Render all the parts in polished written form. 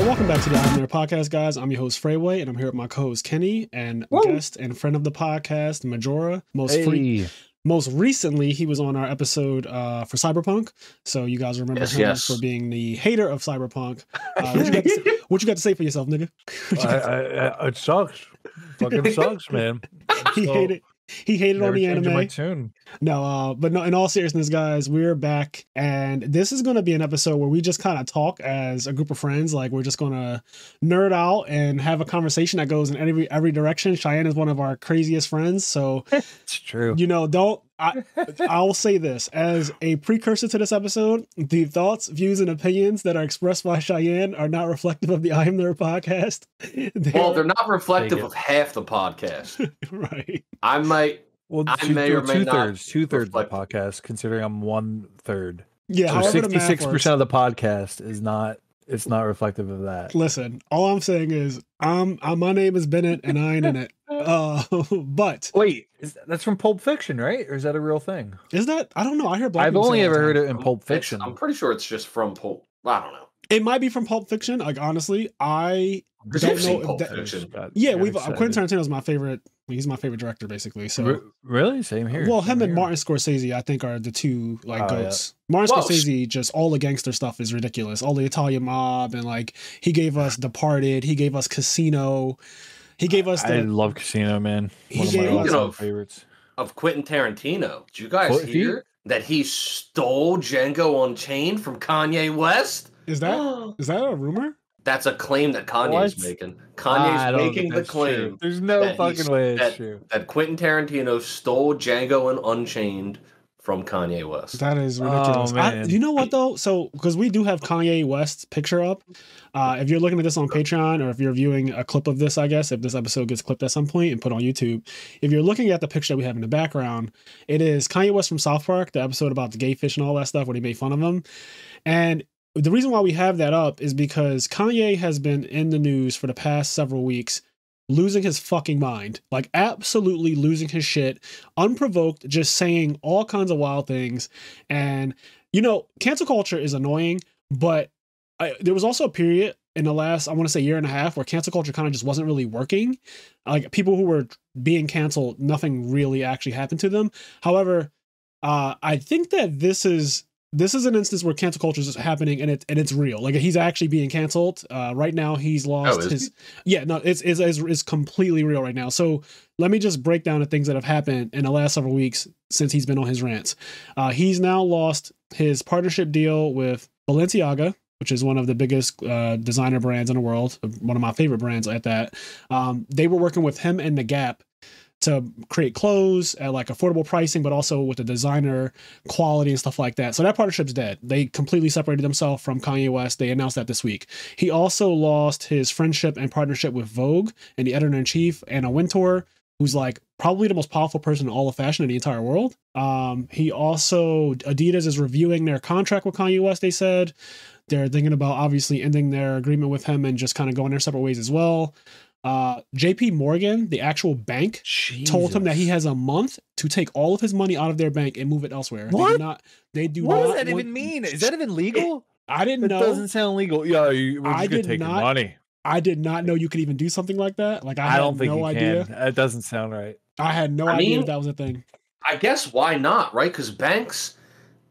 Welcome back to the IMNerd podcast, guys. I'm your host, Freeway, and I'm here with my co-host, Kenny, and guest and friend of the podcast, Majora. Most recently, he was on our episode for Cyberpunk, so you guys remember him for being the hater of Cyberpunk. What you got to say for yourself, nigga? It sucks. Fucking sucks, man. He hated on the anime. My tune. No, but no, in all seriousness, guys, we're back. And this is going to be an episode where we just kind of talk as a group of friends. Like, we're just going to nerd out and have a conversation that goes in every direction. Cheyenne is one of our craziest friends. So it's true. You know, I'll say this as a precursor to this episode: the thoughts, views, and opinions that are expressed by Cheyenne are not reflective of the IMNerd podcast. They're not reflective of half the podcast. Right. I may or may not. Two-thirds of the podcast, considering I'm 1/3. Yeah, so 66% of the podcast is not. It's not reflective of that. Listen, all I'm saying is, my name is Bennett, and I ain't in it. But wait, that's from Pulp Fiction, right? Or is that a real thing? Is that? I don't know. I hear black. I've only ever heard it in Pulp Fiction. I'm pretty sure it's just from Pulp. I don't know. It might be from Pulp Fiction. Like, honestly, I don't know. Pulp Fiction. Yeah, Quentin Tarantino's my favorite. He's my favorite director, basically. So really, same here. Well, him and Martin Scorsese, I think, are the two goats. Yeah. Martin Scorsese, just all the gangster stuff is ridiculous. All the Italian mob, and like he gave us Departed, he gave us Casino, he gave us. I love Casino, man. One of my all-time favorites. Of Quentin Tarantino, did you guys hear that he stole Django Unchained from Kanye West? Is that a rumor? That's a claim that Kanye's making. Kanye's making the claim. True. There's no fucking way it's true. That Quentin Tarantino stole Django and Unchained from Kanye West. That is ridiculous. You know what, though? So, because we do have Kanye West's picture up. If you're looking at this on Patreon, or if you're viewing a clip of this, I guess, if this episode gets clipped at some point and put on YouTube, if you're looking at the picture that we have in the background, it is Kanye West from South Park, the episode about the gay fish and all that stuff where they made fun of him. And the reason why we have that up is because Kanye has been in the news for the past several weeks, losing his fucking mind, like absolutely losing his shit, unprovoked, just saying all kinds of wild things. And, you know, cancel culture is annoying, but there was also a period in the last, I want to say, year and a half where cancel culture kind of just wasn't really working. Like, people who were being canceled, nothing really actually happened to them. However, I think that this is an instance where cancel culture is happening, and it's real. Like, he's actually being canceled right now. He's lost his. Yeah, no, it's completely real right now. So let me just break down the things that have happened in the last several weeks since he's been on his rants. He's now lost his partnership deal with Balenciaga, which is one of the biggest designer brands in the world, one of my favorite brands at that. They were working with him and The Gap to create clothes at like affordable pricing, but also with the designer quality and stuff like that. So that partnership's dead. They completely separated themselves from Kanye West. They announced that this week. He also lost his friendship and partnership with Vogue and the editor-in-chief, Anna Wintour, who's like probably the most powerful person in all of fashion in the entire world. He also, Adidas is reviewing their contract with Kanye West, they said. They're thinking about obviously ending their agreement with him and just kind of going their separate ways as well. JP Morgan, the actual bank, told him that he has a month to take all of his money out of their bank and move it elsewhere. What? What does that even mean? Is that even legal? I didn't know. It doesn't sound legal. Yeah, we're just gonna take your money. I did not know you could even do something like that. Like, I don't think no idea. It doesn't sound right. I had no idea that was a thing. I guess why not, right? Because banks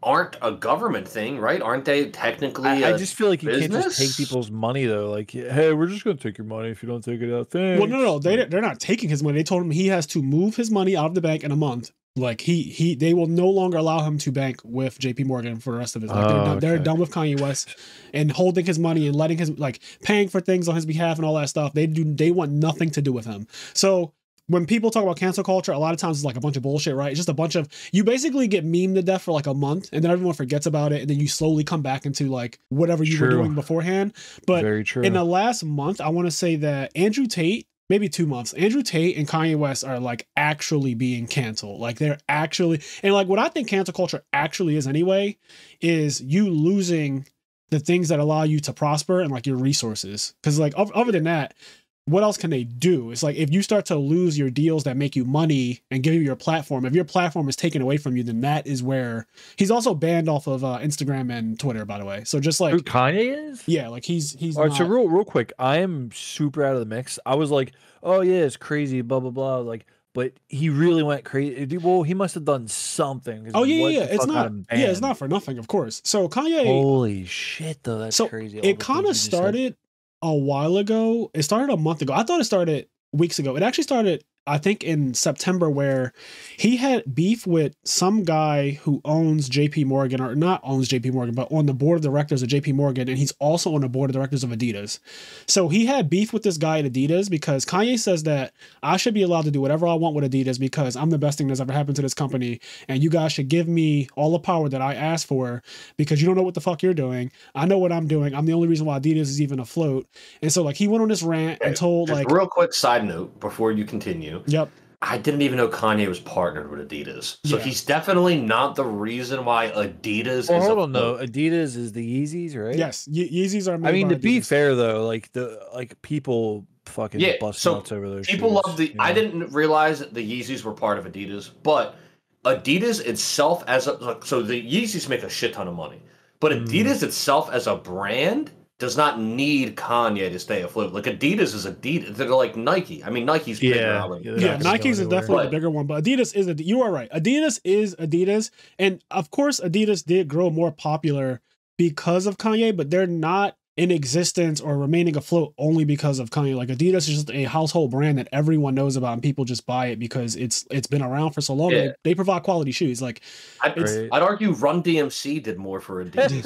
aren't a government thing, right? Aren't they technically I just feel like you can't just take people's money, though. Like, hey, we're just going to take your money if you don't take it out. Thanks. Well, no. They're not taking his money. They told him he has to move his money out of the bank in a month. Like, they will no longer allow him to bank with JP Morgan for the rest of his life. They're done with Kanye West and holding his money and letting his, like, paying for things on his behalf and all that stuff. They want nothing to do with him. So when people talk about cancel culture, a lot of times it's like a bunch of bullshit, right? It's just a bunch of, you basically get memed to death for like a month, and then everyone forgets about it, and then you slowly come back into like whatever you were doing beforehand. But in the last month, I want to say that Andrew Tate, maybe 2 months, Andrew Tate and Kanye West are like actually being canceled. Like, they're actually, and like what I think cancel culture actually is anyway, is you losing the things that allow you to prosper and like your resources. Because like other than that, what else can they do? It's like if you start to lose your deals that make you money and give you your platform, if your platform is taken away from you, then that is where he's also banned off of Instagram and Twitter, by the way. So just like who Kanye is? Yeah, like he's all right. not... So real quick, I am super out of the mix. I was like, oh yeah, it's crazy, blah blah blah. Like, but he really went crazy. Well, he must have done something. Oh yeah. It's not. Yeah, it's not for nothing, of course. So Kanye. Holy shit, though, that's crazy. It kind of started a while ago. It started a month ago. I thought it started weeks ago. It actually started, I think, in September, where he had beef with some guy who owns JP Morgan, or not owns JP Morgan, but on the board of directors of JP Morgan, and he's also on the board of directors of Adidas. So he had beef with this guy at Adidas because Kanye says that I should be allowed to do whatever I want with Adidas because I'm the best thing that's ever happened to this company, and you guys should give me all the power that I asked for because you don't know what the fuck you're doing. I know what I'm doing. I'm the only reason why Adidas is even afloat. And so like he went on this rant and told just like... Real quick side note before you continue. Yep. I didn't even know Kanye was partnered with Adidas. So he's definitely not the reason why Adidas is... hold on, though. Adidas is the Yeezys, right? Yes. Yeezys are made I mean, to Adidas. be fair, though, like people fucking bust nuts over those people shoes, love the... I didn't realize that the Yeezys were part of Adidas, but Adidas itself as a... So the Yeezys make a shit ton of money. But Adidas itself as a brand does not need Kanye to stay afloat. Like Adidas is Adidas. They're like Nike. I mean, Nike's bigger. Yeah, Nike's is definitely the bigger one, but Adidas is... You are right. Adidas is Adidas. And of course, Adidas did grow more popular because of Kanye, but they're not in existence or remaining afloat only because of Kanye. Like Adidas is just a household brand that everyone knows about and people just buy it because it's been around for so long. Yeah. They provide quality shoes. Like I'd argue Run DMC did more for Adidas.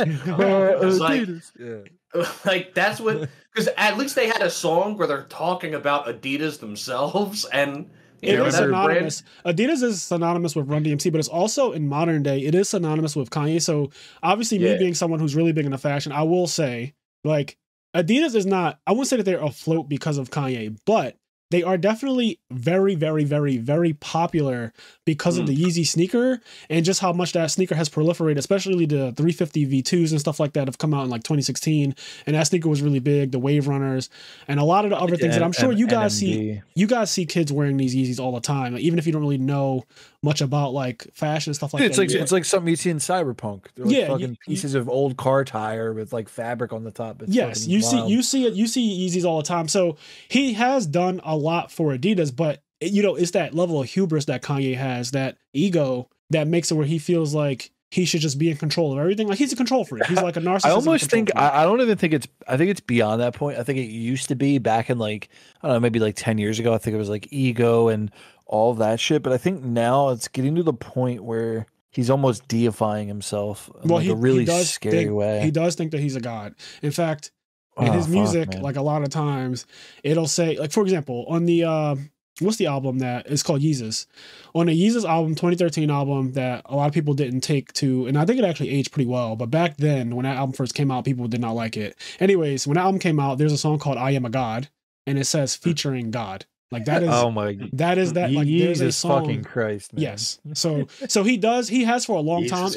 Like that's what, because at least they had a song where they're talking about Adidas themselves, and it is synonymous. Adidas is synonymous with Run DMC, but it's also in modern day it is synonymous with Kanye. So obviously, me being someone who's really big into fashion, I will say like Adidas is not... I wouldn't say that they're afloat because of Kanye, but they are definitely very, very, very, very popular because of the Yeezy sneaker and just how much that sneaker has proliferated, especially the 350 V2s and stuff like that have come out in like 2016. And that sneaker was really big, the Wave Runners and a lot of the other things that I'm sure you guys see. You guys see kids wearing these Yeezys all the time, like, even if you don't really know much about like fashion and stuff like that. It's like something you see in Cyberpunk. They're like fucking pieces of old car tire with like fabric on the top. It's you see Yeezys all the time. So he has done a lot for Adidas, but it's that level of hubris that Kanye has, that ego that makes it where he feels like he should just be in control of everything. Like he's a control freak. He's like a narcissist. I almost think I don't even think I think it's beyond that point. I think it used to be back in like, I don't know, maybe like 10 years ago. I think it was like ego and all of that shit. But I think now it's getting to the point where he's almost deifying himself in like a really scary way. He does think that he's a god. In fact, in his music, like a lot of times it'll say, like, for example, on the what's the album that is called Yeezus? On the Yeezus album, 2013 album that a lot of people didn't take to, and I think it actually aged pretty well, but back then when that album first came out, people did not like it. Anyways, when that album came out, there's a song called I Am a God, and it says featuring God. Like that is like there's a song. Fucking Christ, man. Yes. So he has for a long time.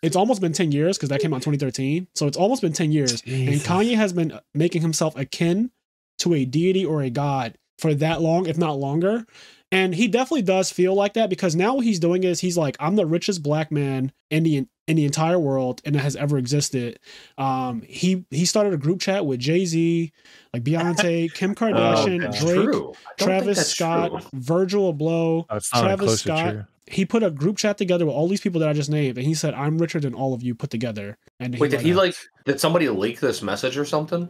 It's almost been 10 years because that came out in 2013. So it's almost been 10 years. Jesus. And Kanye has been making himself akin to a deity or a god for that long, if not longer. And he definitely does feel like that because now what he's doing is he's like, I'm the richest black man in the entire world and that has ever existed. He started a group chat with Jay-Z, like Beyonce, Kim Kardashian, Drake, Travis Scott, Virgil Abloh, Travis Scott. He put a group chat together with all these people that I just named, and he said, "I'm richer than all of you put together." And wait, did somebody leak this message or something?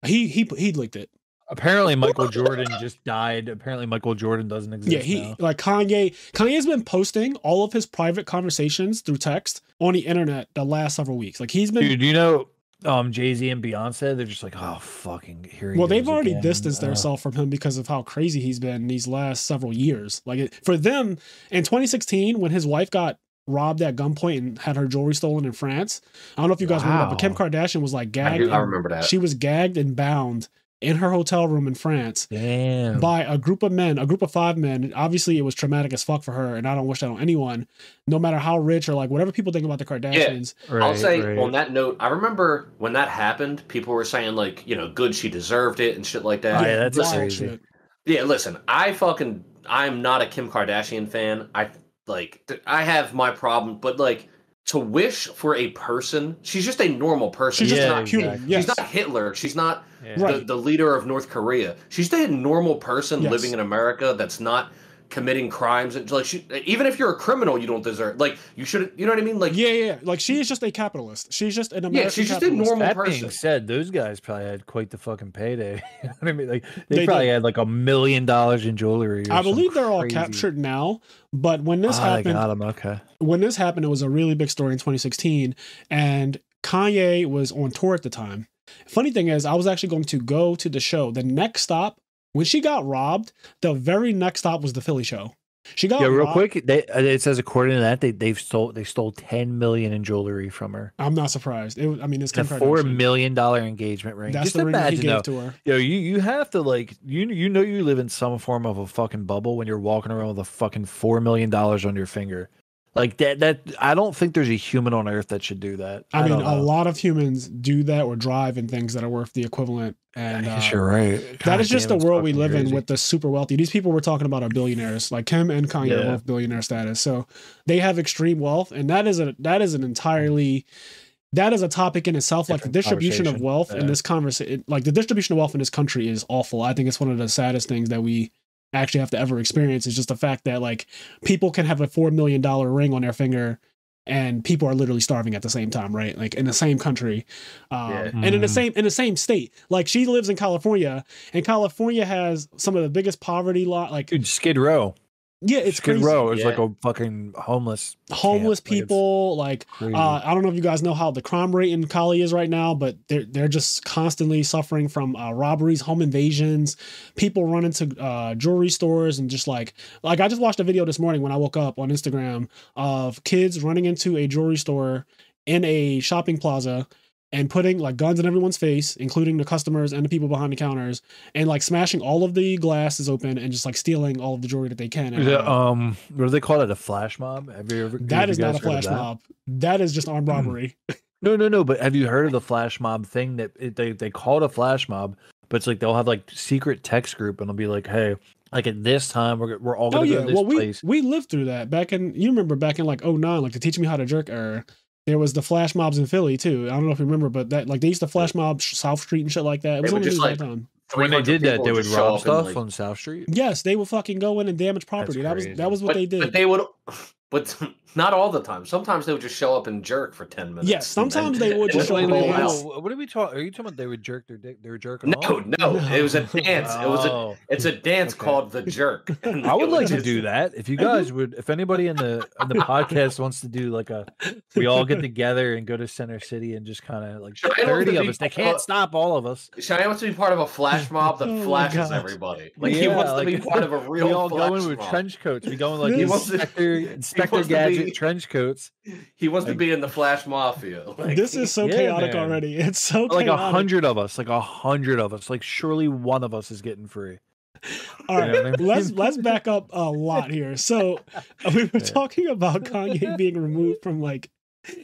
He leaked it. Apparently Michael Jordan just died. Apparently Michael Jordan doesn't exist now. Like Kanye's been posting all of his private conversations through text on the internet the last several weeks. Like he's been... Dude, you know, Jay-Z and Beyonce, they're just like, oh, fucking here he goes they've already again. distanced themselves from him because of how crazy he's been these last several years. Like for them, in 2016, when his wife got robbed at gunpoint and had her jewelry stolen in France. I don't know if you guys remember that, but Kim Kardashian was like gagged. I remember that. She was gagged and bound in her hotel room in France. Damn. By a group of men, a group of 5 men. Obviously, it was traumatic as fuck for her, and I don't wish that on anyone, no matter how rich or like whatever people think about the Kardashians. Yeah, I'll say on that note, I remember when that happened, people were saying like, good, she deserved it and shit like that. Yeah, that's crazy. Shit. Yeah, listen, I'm not a Kim Kardashian fan. I have my problem, but like to wish for a person, she's just a normal person. She's just not human. She's not Hitler. She's not the leader of North Korea. She's just a normal person living in America that's not committing crimes. And like, even if you're a criminal, you don't deserve. Like, you should. You know what I mean? Like, yeah. Like, she is just a capitalist. She's just an American. Yeah, she's just capitalist. a normal person. That being said, those guys probably had quite the fucking payday. You know what I mean? Like, they probably had like $1 million in jewelry. I believe they're all captured now. But when this happened, they got them. Okay. When this happened, it was a really big story in 2016, and Kanye was on tour at the time. Funny thing is, I was actually going to go to the show. The next stop, when she got robbed, the very next stop was the Philly show. She got real robbed. quick. It says according to that, they stole 10 million in jewelry from her. I'm not surprised. It's a $4 million engagement ring. That's just the ring he imagine gave to her. You have to like you live in some form of a fucking bubble when you're walking around with a fucking $4 million on your finger. Like that I don't think there's a human on earth that should do that. I mean, a lot of humans do that or drive in things that are worth the equivalent. And I guess you're right. That is just the world we live in with the super wealthy. These people we're talking about are billionaires. Like Kim and Kanye are both billionaire status. So they have extreme wealth, and that is a topic in itself. Like the distribution of wealth in this conversation, like the distribution of wealth in this country is awful. I think it's one of the saddest things that we actually have to ever experience, is just the fact that like people can have a $4 million ring on their finger and people are literally starving at the same time, right? Like in the same country, and in the same state. Like she lives in California, and California has some of the biggest poverty like dude, Skid Row. Yeah, it's Skid crazy. Row is like a fucking homeless people. Like I don't know if you guys know how the crime rate in Cali is right now, but they're just constantly suffering from robberies, home invasions, people run into jewelry stores, and just like I just watched a video this morning when I woke up on Instagram of kids running into a jewelry store in a shopping plaza and putting like guns in everyone's face, including the customers and the people behind the counters, and like smashing all of the glasses open and just like stealing all of the jewelry that they can. And, what do they call it? A flash mob? That is not a flash mob. That is just armed robbery. No. But have you heard of the flash mob thing that they call it a flash mob? But it's like they'll have like secret text group, and they'll be like, hey, like at this time we're all gonna go to this place. We lived through that you remember back in like 2009, like to teach me how to jerk era. There was the flash mobs in Philly too. I don't know if you remember, but that like they used to flash mob South Street and shit like that. It was only like time. When they did that, they would rob stuff on South Street. Yes, they would fucking go in and damage property. That was what they did. But they would, but not all the time. Sometimes they would just show up and jerk for 10 minutes. Yes, sometimes they would just show up. What are we talking? Are you talking about they would jerk their dick? They were jerking. No. It was a dance. It's a dance called the jerk. I would like to do that. If you guys would, if anybody in the podcast wants to do like we all get together and go to Center City and just kind of like 30 of us. They can't stop all of us. Cheyenne wants to be part of a flash mob that flashes everybody. Like he wants to be part of a real. We all go in with trench coats. We go in like Inspector Gadget trench coats. He wants to be in the Flash Mafia. Like, this is so chaotic already. It's so like chaotic. 100 of us. Like 100 of us. Like surely one of us is getting free. All right, let's back up a lot here. So we were talking about Kanye being removed from like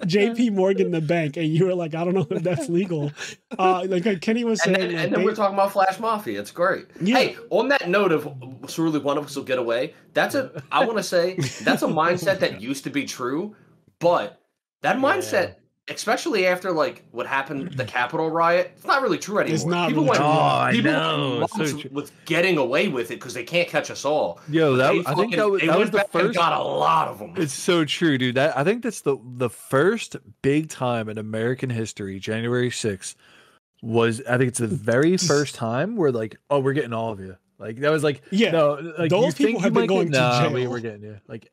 JP Morgan the bank, and you were like, I don't know if that's legal. Like Kenny was saying, and then we're talking about Flash Mafia. It's great. Yeah. Hey, on that note of surely one of us will get away, I want to say that's a mindset that used to be true, but that mindset, especially after like what happened, the Capitol riot, it's not really true anymore. It's not people really went, true. People with getting away with it because they can't catch us all. Yo, I think that was the first. Got a lot of them. It's so true, dude. I think that's the first big time in American history. January 6th was. I think it's the very first time where like, oh, we're getting all of you. Like that was like, no, like those people have been going to jail. We were getting you. Like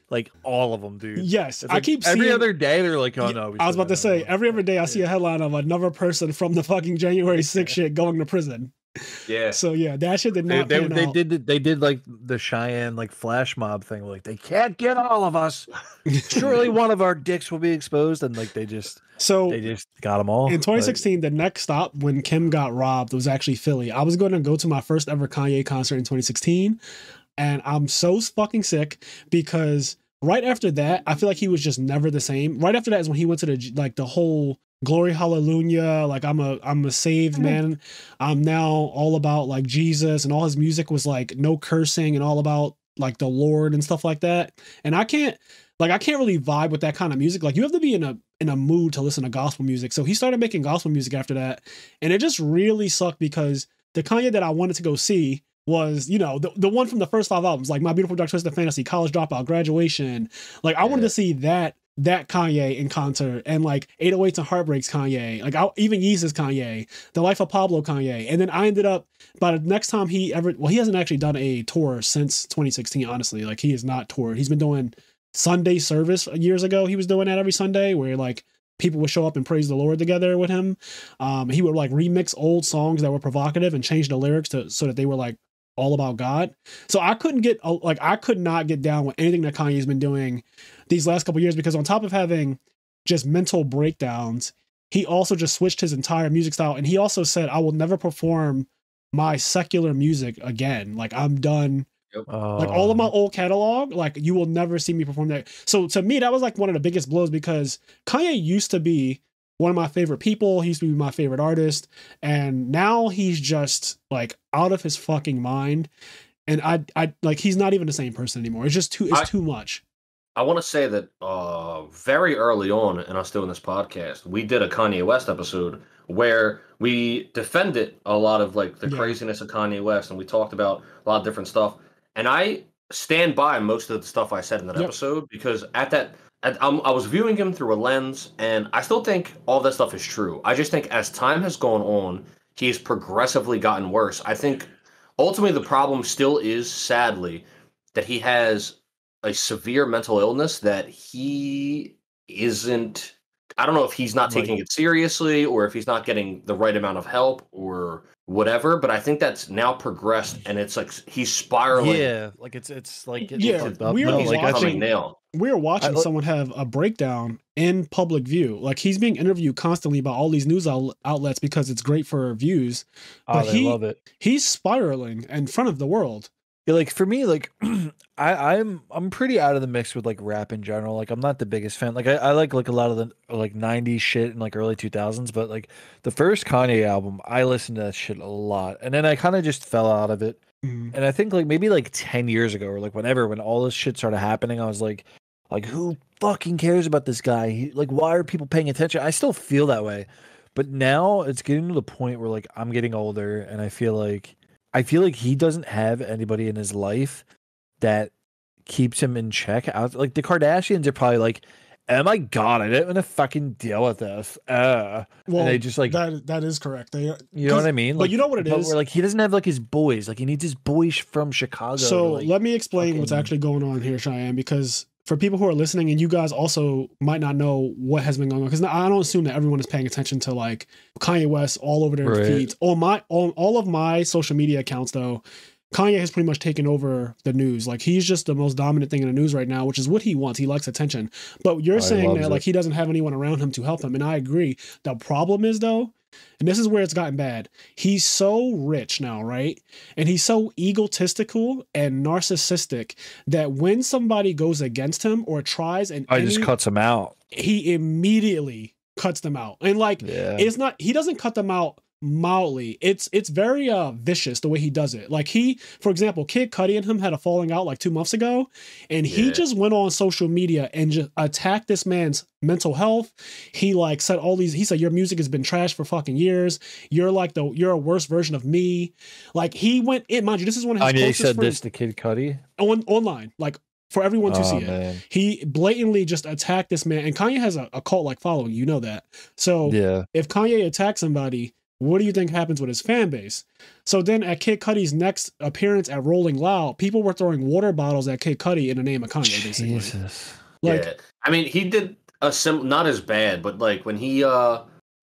like all of them, dude. Yes, I keep seeing, every other day they're like, oh no. I was about to say every other day I see a headline of another person from the fucking January 6th shit going to prison. Yeah. So yeah, that shit did not They pan out. did like the Cheyenne like flash mob thing. Like they can't get all of us. Surely one of our dicks will be exposed, and like they just got them all. In 2016, the next stop when Kim got robbed was actually Philly. I was going to go to my first ever Kanye concert in 2016, and I'm so fucking sick because right after that, I feel like he was just never the same. Right after that is when he went to the whole glory hallelujah, like I'm a saved man. I'm now all about like Jesus, and all his music was like no cursing and all about like the Lord and stuff like that. And I can't really vibe with that kind of music. Like you have to be in a mood to listen to gospel music. So he started making gospel music after that, and it just really sucked because the Kanye that I wanted to go see was, you know, the one from the first 5 albums, like My Beautiful Dark Twisted Fantasy, College Dropout, Graduation. Like I wanted to see that Kanye in concert, and like 808s and Heartbreaks Kanye, like even Yeezus Kanye, The Life of Pablo Kanye. And then I ended up, by the next time he hasn't actually done a tour since 2016, honestly. Like he has not toured. He's been doing Sunday service years ago. He was doing that every Sunday where like people would show up and praise the Lord together with him. He would like remix old songs that were provocative and change the lyrics so that they were like all about God. So I could not get down with anything that Kanye's been doing these last couple years, because on top of having just mental breakdowns, he also just switched his entire music style. And he also said, I will never perform my secular music again. Like I'm done. Like all of my old catalog, like you will never see me perform that. So to me, that was like one of the biggest blows, because Kanye used to be one of my favorite people. He used to be my favorite artist. And now he's just like out of his fucking mind. And I like, he's not even the same person anymore. It's just too much. I want to say that very early on in us doing this podcast, we did a Kanye West episode where we defended a lot of like the craziness of Kanye West, and we talked about a lot of different stuff. And I stand by most of the stuff I said in that episode, because I was viewing him through a lens, and I still think all that stuff is true. I just think as time has gone on, he's progressively gotten worse. I think ultimately the problem still is, sadly, that he has a severe mental illness that he isn't. I don't know if he's not taking it seriously, or if he's not getting the right amount of help, or whatever, but I think that's now progressed, and it's like he's spiraling. Yeah, like it's like we're watching someone have a breakdown in public view. Like he's being interviewed constantly by all these news outlets because it's great for views. But they love it. He's spiraling in front of the world. Yeah, like for me, like I'm pretty out of the mix with like rap in general. Like I'm not the biggest fan. Like I like a lot of the like 90s shit and like early 2000s, but like the first Kanye album, I listened to that shit a lot. And then I kind of just fell out of it. And I think like maybe like 10 years ago, or like whenever, when all this shit started happening, I was like who fucking cares about this guy? Like why are people paying attention? I still feel that way. But now it's getting to the point where like I'm getting older, and I feel like he doesn't have anybody in his life that keeps him in check. Like the Kardashians are probably like, oh my God, I didn't want to fucking deal with this. Well, and they just like that is correct. They, you know what I mean? But like, you know what it is? Like he doesn't have like his boys. Like he needs his boys from Chicago. So let me explain what's actually going on here, Cheyenne, because for people who are listening, and you guys also might not know what has been going on, because I don't assume that everyone is paying attention to like Kanye West all over their feeds. On all of my social media accounts, though, Kanye has pretty much taken over the news. Like he's just the most dominant thing in the news right now, which is what he wants. He likes attention. But you're saying that like he doesn't have anyone around him to help him, and I agree. The problem is though, and this is where it's gotten bad, he's so rich now, right? And he's so egotistical and narcissistic that when somebody goes against him or tries, and just cuts him out, he immediately cuts them out. And like it's not, he doesn't cut them out mildly. It's very vicious the way he does it. Like for example, Kid Cudi and him had a falling out like 2 months ago, and he just went on social media and just attacked this man's mental health. He like said he said your music has been trashed for fucking years. You're a worse version of me. Like he went in, mind you, this is one of his closest said friends. This to Kid Cudi online, like for everyone to see it. Man. He blatantly just attacked this man, and Kanye has a cult like following, you know that. So if Kanye attacks somebody, what do you think happens with his fan base? So then at Kid Cudi's next appearance at Rolling Loud, people were throwing water bottles at Kid Cudi in the name of Kanye, basically. Jesus. Like, I mean, he did not as bad, but like when he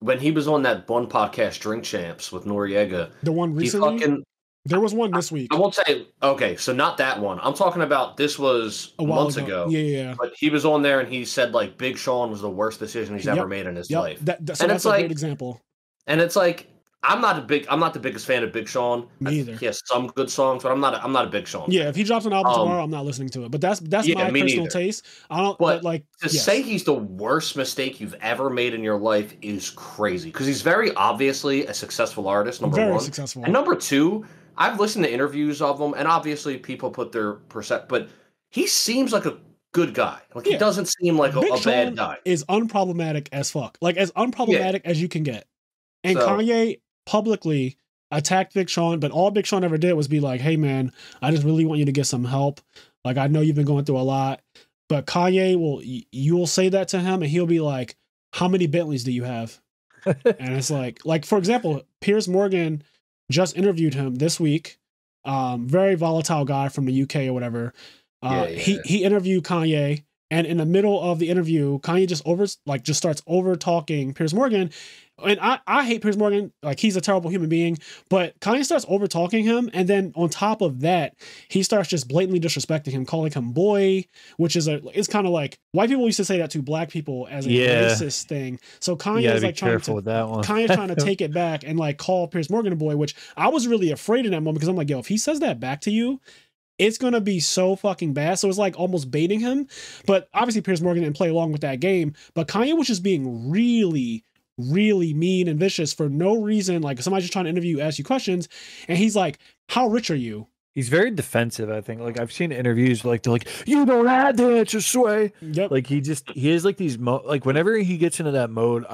when he was on that one podcast, Drink Champs, with Noriega. The one recently? There was one this week. I won't say, okay, so not that one. I'm talking about, this was months ago. Yeah. But he was on there and he said, like, Big Sean was the worst decision he's ever made in his life. So that's a great example. And it's like, I'm not the biggest fan of Big Sean. Me either. He has some good songs, but I'm not a Big Sean fan. Yeah, if he drops an album tomorrow, I'm not listening to it. But that's my personal taste. I don't. But like say he's the worst mistake you've ever made in your life is crazy, because he's very obviously a successful artist. Number one, successful. And number two, I've listened to interviews of him, and obviously people put their but he seems like a good guy. Like he doesn't seem like a bad guy. Is unproblematic as fuck. Like as unproblematic as you can get. And Kanye publicly attacked Big Sean, but all Big Sean ever did was be like, hey man, I just really want you to get some help. Like, I know you've been going through a lot. But Kanye you will say that to him and he'll be like, how many Bentleys do you have? And it's like for example, Piers Morgan just interviewed him this week. Very volatile guy from the UK or whatever. He interviewed Kanye, and in the middle of the interview, Kanye just starts over talking Piers Morgan. And I hate Piers Morgan. Like, he's a terrible human being, but Kanye starts over talking him. And then on top of that, he starts just blatantly disrespecting him, calling him boy, which is it's kind of like white people used to say that to black people as a racist thing. So Kanye is like Kanye's trying to take it back and like call Piers Morgan a boy, which I was really afraid in that moment, because I'm like, yo, if he says that back to you, it's going to be so fucking bad. So it's like almost baiting him. But obviously Piers Morgan didn't play along with that game. But Kanye was just being really, really mean and vicious for no reason. Like, somebody's just trying to interview you, ask you questions. And he's like, how rich are you? He's very defensive, I think. Like, I've seen interviews like, they're like, you don't have the answer, Sway. Yep. Like, he has like these, like whenever he gets into that mode,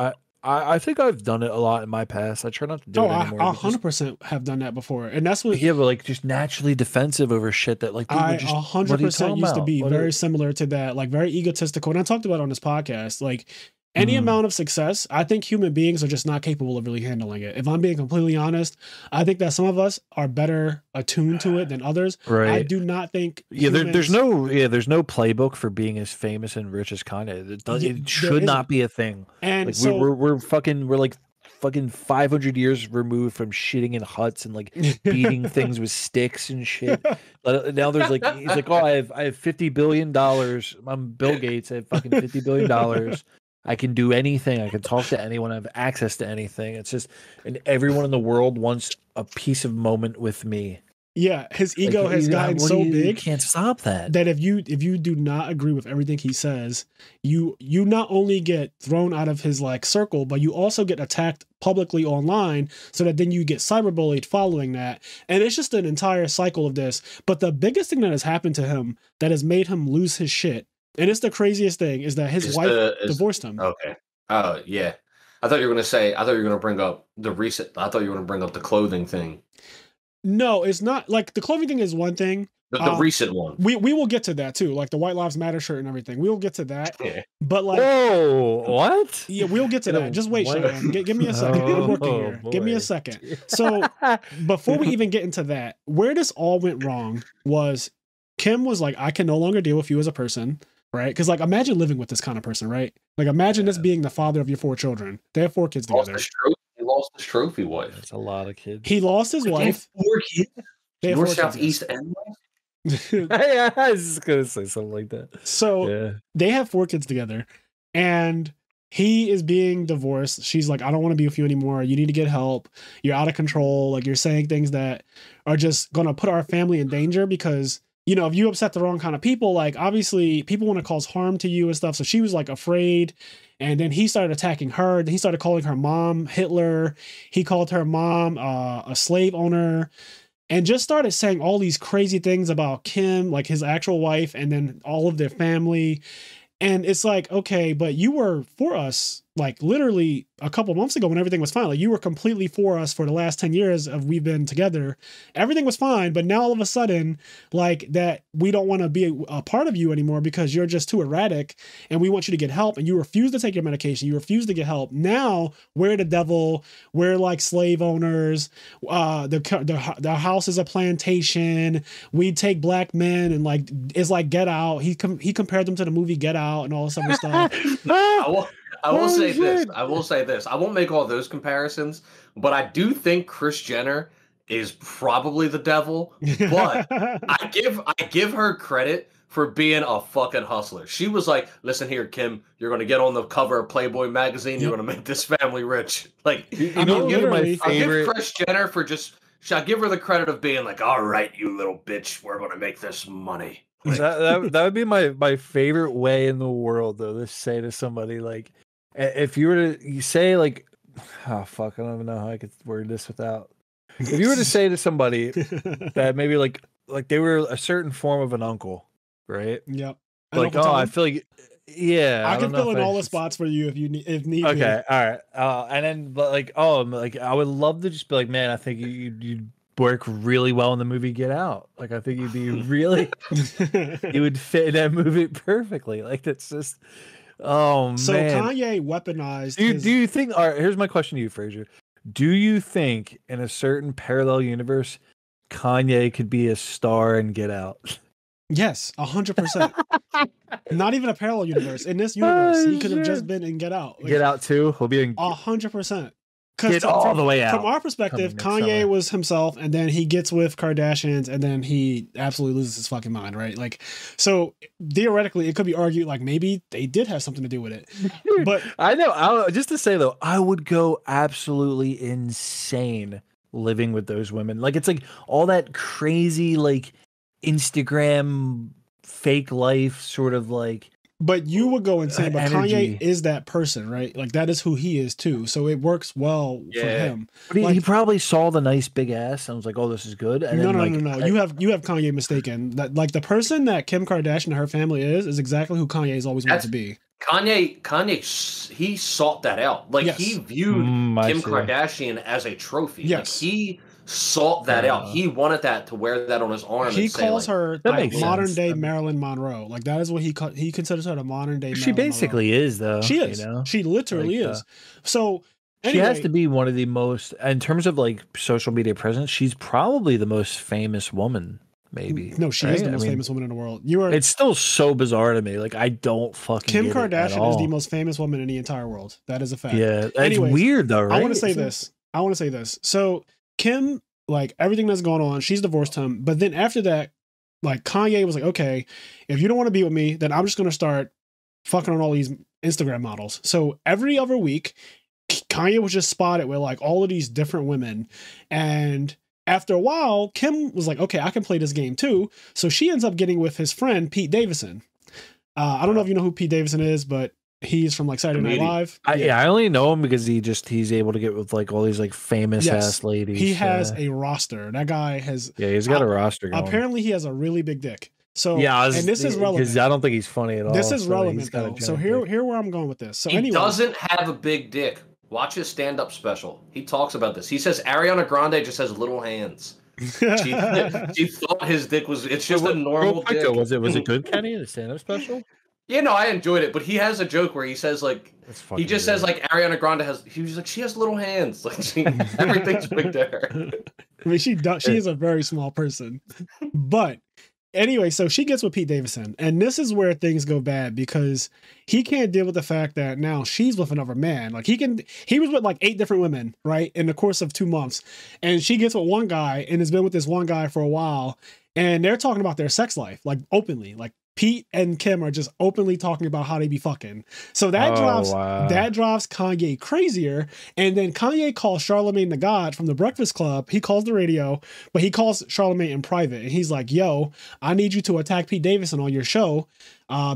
I think I've done it a lot in my past. I try not to do it anymore. I 100% have done that before. And that's what... Yeah, but like just naturally defensive over shit that like... I 100% used to be very similar to that. Like very egotistical. And I talked about it on this podcast. Like any amount of success, I think human beings are just not capable of really handling it. If I'm being completely honest, I think that some of us are better attuned to it than others. Right. I do not think... there's no playbook for being as famous and rich as Kanye. It should not be a thing. And like, so we're like fucking 500 years removed from shitting in huts and like beating things with sticks and shit. Now there's like, he's like, oh, I have $50 billion. I'm Bill Gates. I have fucking $50 billion. I can do anything. I can talk to anyone. I have access to anything. It's just, and everyone in the world wants a piece of moment with me. Yeah, his ego has gotten so big. You can't stop that. That if you do not agree with everything he says, you not only get thrown out of his like circle, but you also get attacked publicly online, so that then you get cyberbullied following that. And it's just an entire cycle of this. But the biggest thing that has happened to him that has made him lose his shit, and it's the craziest thing, is that his wife divorced him. Okay. Oh, yeah. I thought you were going to bring up the clothing thing. No, it's not. Like, the clothing thing is one thing. The recent one. We will get to that too. Like the White Lives Matter shirt and everything. We'll get to that. Yeah. But like, whoa, what? Yeah, we'll get to that. Just wait, Sean. Give me a second. I'm working here. Boy. Give me a second. So before we even get into that, where this all went wrong was Kim was like, I can no longer deal with you as a person. Right? Because like, imagine living with this kind of person, right? Like, imagine this being the father of your 4 children. They have 4 kids together. He lost his trophy wife. That's a lot of kids. He lost his wife. 4 kids. They have North, South, East, and West. Yeah, I was just gonna say something like that. So they have 4 kids together, and he is being divorced. She's like, I don't want to be with you anymore. You need to get help. You're out of control. Like, you're saying things that are just gonna put our family in danger, because you know, if you upset the wrong kind of people, like obviously people want to cause harm to you and stuff. So she was like afraid. And then he started attacking her. He started calling her mom Hitler. He called her mom a slave owner, and just started saying all these crazy things about Kim, like his actual wife, and then all of their family. And it's like, okay, but you were for us like literally a couple months ago when everything was fine. Like, you were completely for us for the last 10 years of we've been together. Everything was fine. But now all of a sudden, like, that we don't want to be a part of you anymore because you're just too erratic, and we want you to get help, and you refuse to take your medication. You refuse to get help. Now we're the devil. We're like slave owners. The house is a plantation. We take black men, and like, it's like Get Out. He compared them to the movie Get Out and all this other stuff. I will say this. I will say this. I won't make all those comparisons, but I do think Kris Jenner is probably the devil. But I give her credit for being a fucking hustler. She was like, "Listen here, Kim, you're gonna get on the cover of Playboy magazine. You're gonna make this family rich." Like, I'll give Kris Jenner for just. I give her the credit of being like, "All right, you little bitch, we're gonna make this money." Like, that would be my favorite way in the world, though, to say to somebody, like, if you were to say, like, oh fuck, I don't even know how I could word this without. If you were to say to somebody that maybe like they were a certain form of an uncle, right? Yep. Like, oh, I feel like, yeah, I can fill in all the spots for you if need. Okay, all right. And then, but like, oh, like, I would love to just be like, man, I think you'd work really well in the movie Get Out. Like, I think you'd be really, you would fit in that movie perfectly. Like, that's just, oh man. So Kanye weaponized. Do you think? All right, here's my question to you, Fraser. Do you think in a certain parallel universe, Kanye could be a star and Get Out? Yes, 100%. Not even a parallel universe. In this universe, he could have just been in Get Out. Like, Get Out too. He'll be in 100%. Get all the way out. From our perspective, Kanye was himself, and then he gets with Kardashians, and then he absolutely loses his fucking mind, right? Like, so theoretically, it could be argued like maybe they did have something to do with it. But I know. Just to say though, I would go absolutely insane living with those women. Like, it's like all that crazy like Instagram fake life sort of like. But you would go insane. But energy. Kanye is that person, right? Like, that is who he is too. So it works well for him. But he probably saw the nice big ass and was like, "Oh, this is good." And no. You have Kanye mistaken. That, like, the person that Kim Kardashian and her family is exactly who Kanye has always wanted to be. Kanye, he sought that out. Like, he viewed Kim Kardashian as a trophy. Yes. Like, he sought that out. He wanted that to wear that on his arm. He and calls say, like, her modern day Marilyn Monroe. Like, that is what he considers her the modern day. She basically is, though. She is. You know? She literally is. So anyway, she has to be one of the most, in terms of like social media presence. She's probably the most famous woman. Maybe no, she is the most famous woman in the world. It's still so bizarre to me. Like, I don't fucking. Kim Kardashian is the most famous woman in the entire world. That is a fact. Yeah, that's weird though, right? I want to say this. So Kim, like, everything that's going on, she's divorced him. But then after that, like, Kanye was like, okay, if you don't want to be with me, then I'm just going to start fucking on all these Instagram models. So every other week, Kanye was just spotted with like all of these different women. And after a while, Kim was like, okay, I can play this game too. So she ends up getting with his friend, Pete Davidson. I don't know if you know who Pete Davidson is, but he's from like Saturday Night Live. I only know him because he's able to get with like all these like famous ass ladies. He has a roster. That guy has. Yeah, he's got a roster going. Apparently, he has a really big dick. So and this is relevant. Because I don't think he's funny at all. This is relevant though. So here where I'm going with this. So he doesn't have a big dick. Watch his stand-up special. He talks about this. He says Ariana Grande just has little hands. She thought his dick was. It's just a normal dick. Was it good, Kenny? The stand-up special? Yeah, no, I enjoyed it, but he has a joke where he says like he just says like Ariana Grande has. He was like, she has little hands, like everything's big to her. I mean, she is a very small person, but anyway, so she gets with Pete Davidson, and this is where things go bad because he can't deal with the fact that now she's with another man. Like, he was with like 8 different women, right, in the course of 2 months, and she gets with one guy and has been with this one guy for a while, and they're talking about their sex life, like, openly, like. Pete and Kim are just openly talking about how they be fucking. So that drives Kanye crazier. And then Kanye calls Charlamagne the God from the Breakfast Club. He calls the radio, but he calls Charlamagne in private. And he's like, yo, I need you to attack Pete Davidson on your show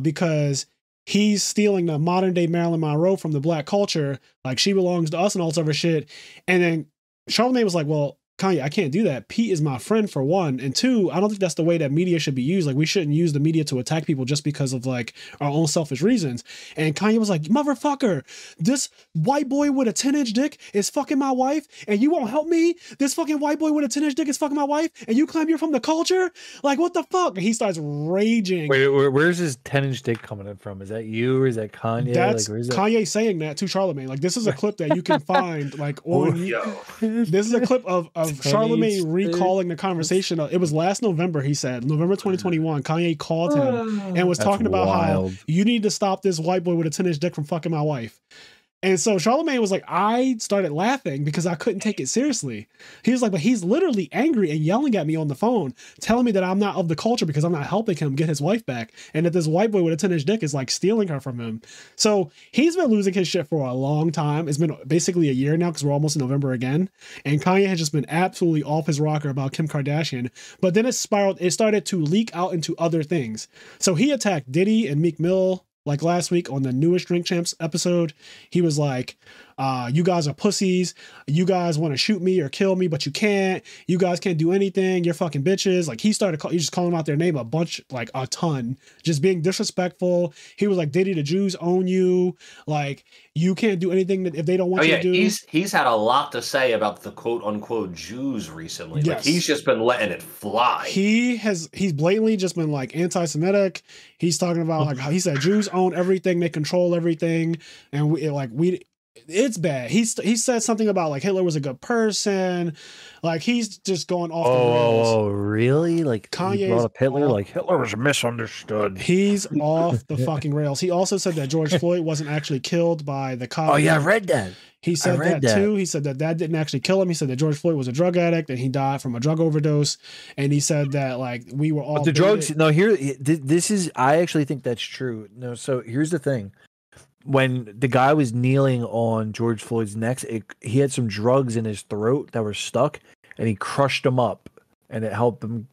because he's stealing the modern day Marilyn Monroe from the black culture. Like, she belongs to us and all this other shit. And then Charlamagne was like, well, Kanye, I can't do that. Pete is my friend, for one. And two, I don't think that's the way that media should be used. Like, we shouldn't use the media to attack people just because of like our own selfish reasons. And Kanye was like, motherfucker, this white boy with a 10-inch dick is fucking my wife and you won't help me? This fucking white boy with a 10-inch dick is fucking my wife and you claim you're from the culture? Like, what the fuck? And he starts raging. Wait, where's his 10-inch dick coming in from? Is that you or is that Kanye? That's like, Kanye saying that to Charlamagne. Like, this is a clip that you can find like on. This is a clip of Charlemagne recalling the conversation. It was last November, he said, November 2021. Kanye called him and was talking about how you need to stop this white boy with a 10-inch dick from fucking my wife. And so Charlemagne was like, I started laughing because I couldn't take it seriously. He was like, but he's literally angry and yelling at me on the phone, telling me that I'm not of the culture because I'm not helping him get his wife back. And that this white boy with a 10-inch dick is like stealing her from him. So he's been losing his shit for a long time. It's been basically a year now because we're almost in November again. And Kanye has just been absolutely off his rocker about Kim Kardashian. But then it started to leak out into other things. So he attacked Diddy and Meek Mill. Like last week on the newest Drink Champs episode, he was like, you guys are pussies. You guys want to shoot me or kill me, but you can't. You guys can't do anything. You're fucking bitches. Like he just calling out their name a bunch, like a ton, just being disrespectful. He was like, Diddy, the Jews own you. Like you can't do anything that if they don't want you to do. He's had a lot to say about the quote unquote Jews recently. Yes. Like he's just been letting it fly. He's blatantly just been like anti-Semitic. He's talking about like how he said Jews own everything, they control everything, and it's bad. He said something about like Hitler was a good person. Like he's just going off the rails. Oh, really? Like Kanye brought up Hitler? Like Hitler was misunderstood. He's off the fucking rails. He also said that George Floyd wasn't actually killed by the cops. Oh yeah, I read that. He said that too. He said that didn't actually kill him. He said that George Floyd was a drug addict and he died from a drug overdose. And he said that like we were all. But the drugs. No, this is. I actually think that's true. No, so here's the thing. When the guy was kneeling on George Floyd's neck, he had some drugs in his throat that were stuck, and he crushed them up, and it helped him.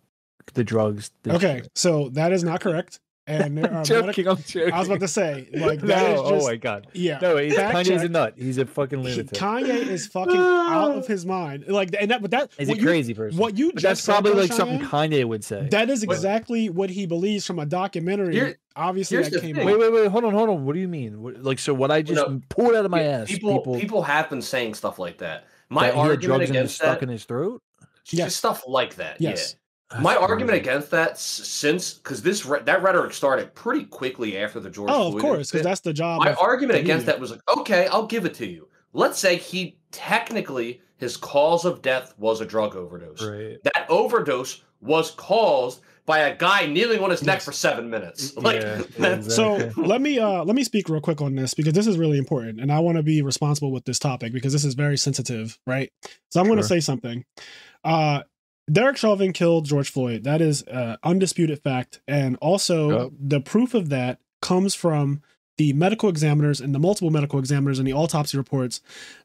The drugs. Okay, so that is not correct. And there are I'm joking. I was about to say, like, no, that is just, oh my god, yeah. No, Kanye's a nut. He's a fucking lunatic. Kanye is fucking out of his mind. Like, and that is a crazy person. What you but just that's probably like Cheyenne, something Kanye would say. That is exactly what he believes from a documentary. Obviously, that came out. Wait, hold on. What do you mean? Like, so what I just pulled out of my ass? People have been saying stuff like that. My argument against that, stuck in his throat. Just stuff like that. Yes. Yeah. My argument against that, because that rhetoric started pretty quickly after the George Floyd. Oh, of course, because that's the job. My argument against that was like, okay, I'll give it to you. Let's say his cause of death was a drug overdose. Right. That overdose was caused by a guy kneeling on his neck for 7 minutes. Exactly. So let me speak real quick on this because this is really important, and I want to be responsible with this topic because this is very sensitive, right? So I'm going to say something. Derek Chauvin killed George Floyd. That is undisputed fact. And also the proof of that comes from the medical examiners and the multiple medical examiners and the autopsy reports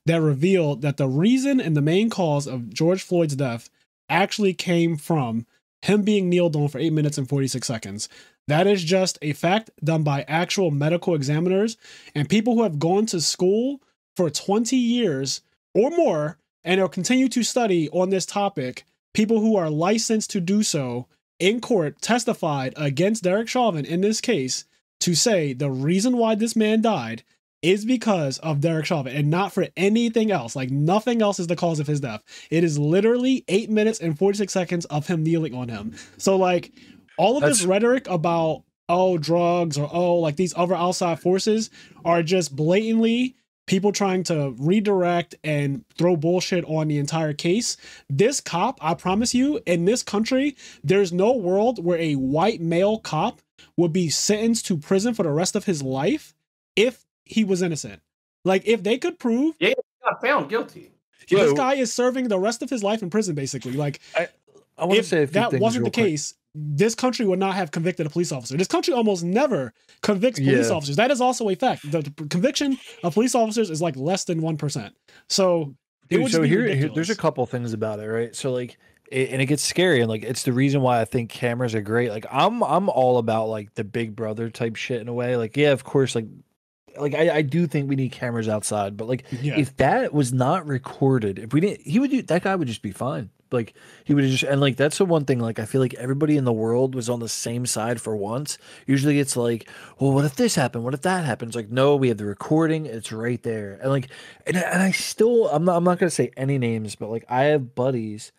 that reveal that the reason and the main cause of George Floyd's death actually came from him being kneeled on for 8 minutes and 46 seconds. That is just a fact done by actual medical examiners and people who have gone to school for 20 years or more and will continue to study on this topic. People who are licensed to do so in court testified against Derek Chauvin in this case to say the reason why this man died is because of Derek Chauvin and not for anything else. Like nothing else is the cause of his death. It is literally 8 minutes and 46 seconds of him kneeling on him. So like all of this rhetoric about, drugs or, like these other outside forces are just blatantly people trying to redirect and throw bullshit on the entire case. This cop, I promise you, in this country, there's no world where a white male cop would be sentenced to prison for the rest of his life if he was innocent. Like, if they could prove... Yeah, he got found guilty. This guy is serving the rest of his life in prison, basically. Like, I want to say if that wasn't the case, this country would not have convicted a police officer. This country almost never convicts police officers. That is also a fact. The conviction of police officers is like less than 1%. So, here, there's a couple things about it, right? So, like, and it gets scary, and like, it's the reason why I think cameras are great. Like, I'm all about like the Big Brother type shit in a way. Like, yeah, of course, like I do think we need cameras outside, but like, if that was not recorded, if we didn't, that guy would just be fine. Like he would just, and like that's the one thing, like I feel like everybody in the world was on the same side for once. Usually it's like, well, what if this happened? What if that happens? Like, no, we have the recording, it's right there. And like, and I still, I'm not gonna say any names, but like I have buddies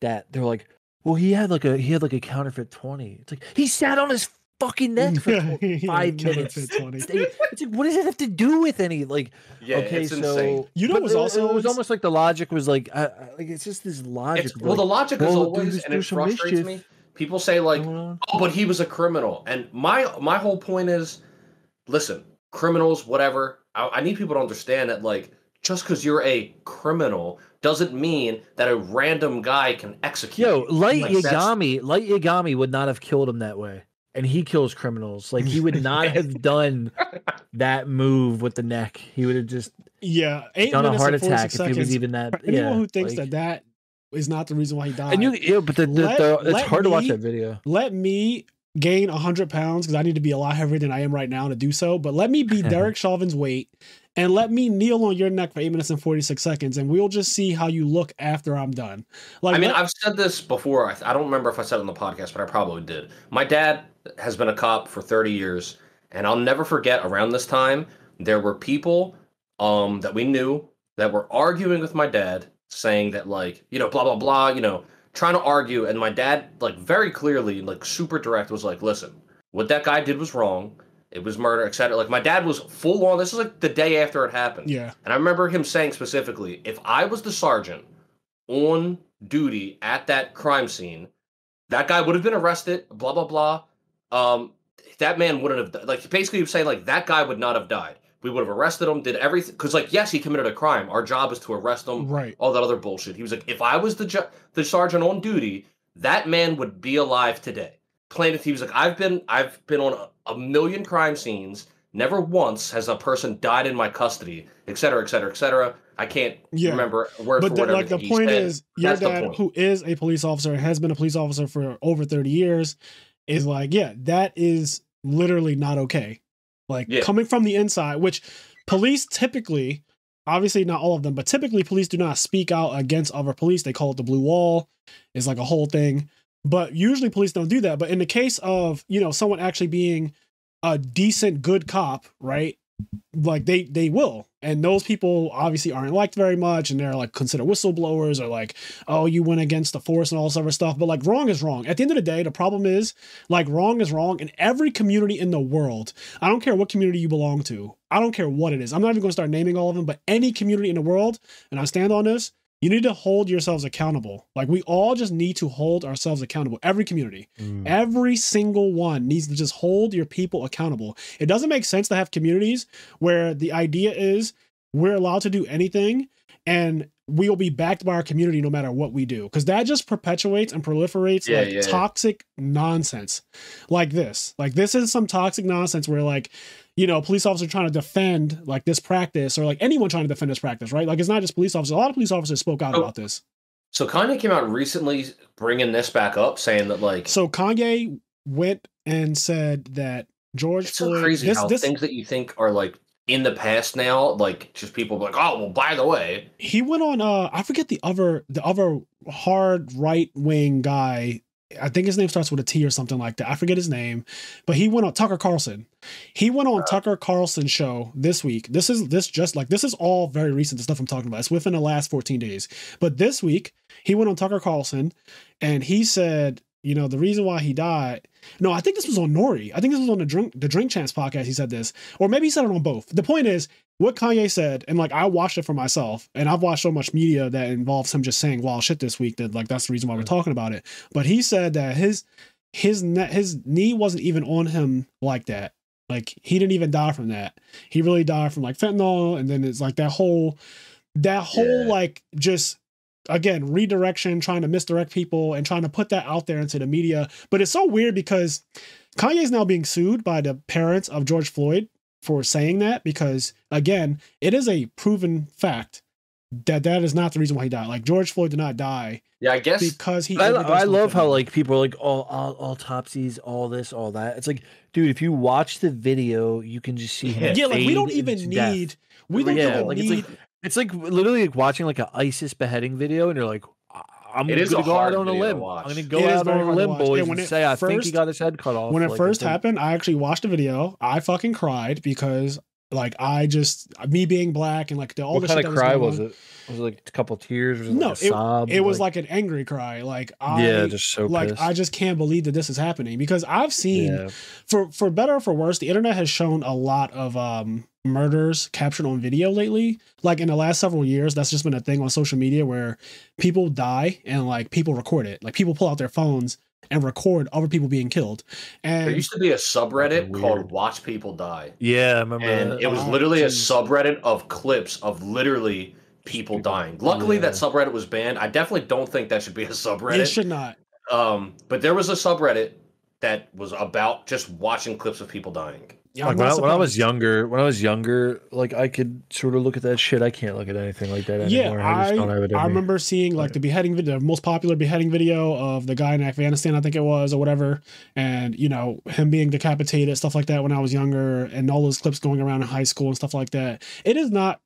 that they're like, well, he had like a counterfeit 20. It's like he sat on his fucking neck for 5 Killer minutes. Fit 20. It's like, what does it have to do with any like? Yeah, okay, it's so insane. You know, it was almost like the logic was like, it's just this logic. Well, the logic is always, and it frustrates mischief. me. People say like, "Oh, but he was a criminal," and my whole point is, listen, criminals, whatever. I need people to understand that like, just because you're a criminal doesn't mean that a random guy can execute. Yo, Light like, Yagami would not have killed him that way, and he kills criminals. Like he would not have done that move with the neck. He would have just 8 done a minutes heart and 46 attack seconds. if he was even that. Anyone who thinks that is not the reason why he died. And but it's hard to watch that video. Let me gain 100 pounds because I need to be a lot heavier than I am right now to do so. But let me be Derek Chauvin's weight and let me kneel on your neck for 8 minutes and 46 seconds, and we'll just see how you look after I'm done. Like, I mean, I've said this before. I don't remember if I said it on the podcast, but I probably did. My dad has been a cop for 30 years, and I'll never forget around this time, there were people that we knew that were arguing with my dad, saying that, like, you know, blah, blah, blah, you know, trying to argue. And my dad, like, very clearly, like, super direct was like, listen, what that guy did was wrong. It was murder, etc. Like, my dad was full on. This is like the day after it happened. Yeah. And I remember him saying specifically, if I was the sergeant on duty at that crime scene, that guy would have been arrested, blah, blah, blah. That man wouldn't have, like, basically he was saying, like, that guy would not have died. We would have arrested him, did everything. Because, like, yes, he committed a crime. Our job is to arrest him. Right. All that other bullshit. He was like, if I was the sergeant on duty, that man would be alive today. Plaintiff, he was like, I've been on a million crime scenes. Never once has a person died in my custody, et cetera, et cetera, et cetera. I can't remember word for word. But like the point is, your dad, who is a police officer, has been a police officer for over 30 years, is like, yeah, that is literally not okay. Like coming from the inside, which police typically, obviously not all of them, but typically police do not speak out against other police. They call it the blue wall. It's like a whole thing. But usually police don't do that. But in the case of, you know, someone actually being a decent, good cop, right? Like they will. And those people obviously aren't liked very much. And they're like considered whistleblowers or like, oh, you went against the force and all this other stuff. But like wrong is wrong. At the end of the day, the problem is like wrong is wrong in every community in the world. I don't care what community you belong to. I don't care what it is. I'm not even going to start naming all of them, but any community in the world, and I stand on this, you need to hold yourselves accountable. Like we all just need to hold ourselves accountable. Every community, every single one needs to just hold your people accountable. It doesn't make sense to have communities where the idea is we're allowed to do anything and we'll be backed by our community no matter what we do. Because that just perpetuates and proliferates toxic nonsense like this. Like this is some toxic nonsense where like, you know, police officers trying to defend like this practice or like anyone trying to defend this practice, right? Like it's not just police officers. A lot of police officers spoke out about this. So Kanye came out recently bringing this back up, saying that like... So Kanye went and said that George Floyd... It's so crazy how things that you think are like in the past now, like just people like, oh, well, by the way... He went on, I forget the other hard right-wing guy. I think his name starts with a T or something like that. I forget his name, but he went on Tucker Carlson. He went on Tucker Carlson's show this week. This is all very recent, the stuff I'm talking about. It's within the last 14 days. But this week he went on Tucker Carlson and he said, you know, the reason why he died. No, I think this was on Nori. I think this was on the Drink Champs podcast. He said this, or maybe he said it on both. The point is what Kanye said, and like I watched it for myself, and I've watched so much media that involves him just saying wild shit this week that like that's the reason why we're talking about it. But he said that his knee wasn't even on him like that. Like he didn't even die from that. He really died from like fentanyl, and then it's like that whole like just. Again, redirection, trying to misdirect people and trying to put that out there into the media. But it's so weird because Kanye is now being sued by the parents of George Floyd for saying that because, again, it is a proven fact that is not the reason why he died. Like, George Floyd did not die. Yeah, I guess. Because he... I love how, like, people are like, all autopsies, all this, all that. It's like, dude, if you watch the video, you can just see him. Yeah, like, we don't even need... We don't even need... It's like literally like watching like an ISIS beheading video, and you're like, I'm going to go out on a limb. I'm going to go out on a limb, boys, and say, I think he got his head cut off. When it first happened, I actually watched the video. I fucking cried because Like me being black and like all what the kind shit of that cry was was going on. it? Was it like a couple tears? Was it No, like a sob? it was like an angry cry. Like just so like pissed. I just can't believe that this is happening, because I've seen, Yeah. for better or for worse, the internet has shown a lot of murders captured on video lately. Like in the last several years, that's just been a thing on social media where people die and like people record it. Like people pull out their phones and record other people being killed. And there used to be a subreddit Weird. called "Watch People Die." Yeah, I remember And that. it was literally a subreddit of clips of literally people dying. Luckily, that subreddit was banned. I definitely don't think that should be a subreddit. It should not. But there was a subreddit that was about just watching clips of people dying. Yeah, like when I was younger, like I could sort of look at that shit. I can't look at anything like that anymore. Yeah, I just don't have it in I me. remember seeing like the beheading video, the most popular beheading video of the guy in Afghanistan, I think it was, or whatever, and you know, him being decapitated, stuff like that when I was younger, and all those clips going around in high school and stuff like that. It's not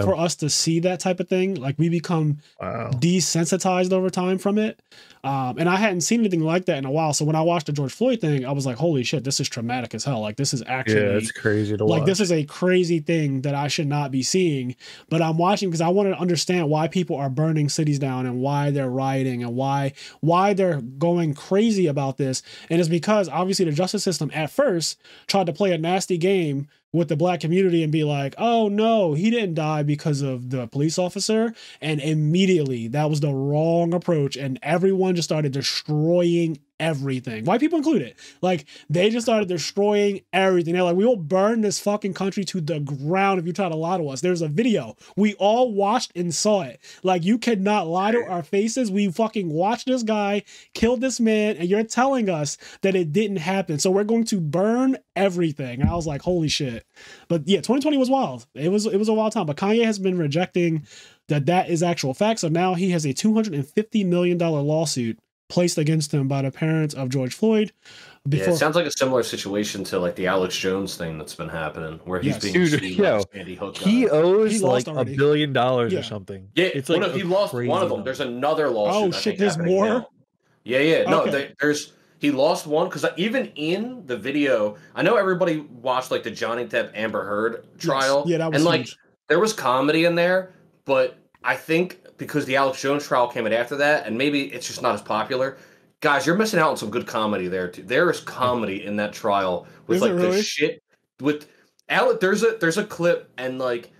for us to see that type of thing. Like we become desensitized over time from it. And I hadn't seen anything like that in a while. So when I watched the George Floyd thing, I was like, holy shit, this is traumatic as hell. Like this is actually, it's crazy to watch. Like this is a crazy thing that I should not be seeing, but I'm watching because I want to understand why people are burning cities down and why they're rioting and why they're going crazy about this. And it's because obviously the justice system at first tried to play a nasty game with the black community and be like, oh no, he didn't die because of the police officer. And immediately that was the wrong approach. And everyone just started destroying everything. White people included. Like they just started destroying everything. They're like, we will burn this fucking country to the ground if you try to lie to us. There's a video. We all watched and saw it. Like you cannot lie to our faces. We fucking watched this guy kill this man and you're telling us that it didn't happen. So we're going to burn everything. And I was like, holy shit. But yeah, 2020 was wild. It was a wild time. But Kanye has been rejecting that is actual fact. So now he has a $250 million lawsuit placed against him by the parents of George Floyd. It sounds like a similar situation to like the Alex Jones thing that's been happening, where he's being sued by Sandy Hook. He owes like $1 billion or something. Yeah, it's like he lost one of them. There's another lawsuit. Oh shit, there's more. Now. Yeah. No, he lost one because even in the video, I know everybody watched like the Johnny Depp Amber Heard trial. Yes. Yeah, that was and huge. Like there was comedy in there, but I think because the Alex Jones trial came in after that, and maybe it's just not as popular. Guys, you're missing out on some good comedy there too. There is comedy in that trial with the shit with Alex. There's a clip and like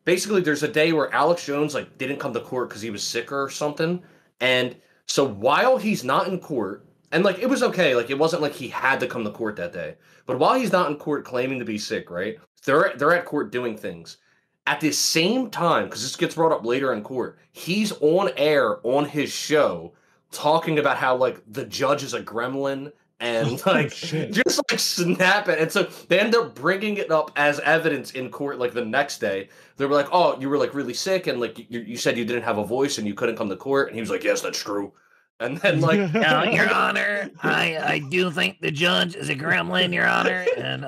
basically there's a day where Alex Jones like didn't come to court because he was sick or something, and so while he's not in court, and like it was okay, like it wasn't like he had to come to court that day, but while he's not in court claiming to be sick, right? They're at court doing things. At the same time, because this gets brought up later in court, he's on air on his show talking about how like the judge is a gremlin and like just like snap it. And so they end up bringing it up as evidence in court like the next day. They were like, oh, you were like really sick and like you said you didn't have a voice and you couldn't come to court. And he was like, yes, that's true. And then like, Your Honor, I do think the judge is a gremlin, Your Honor. And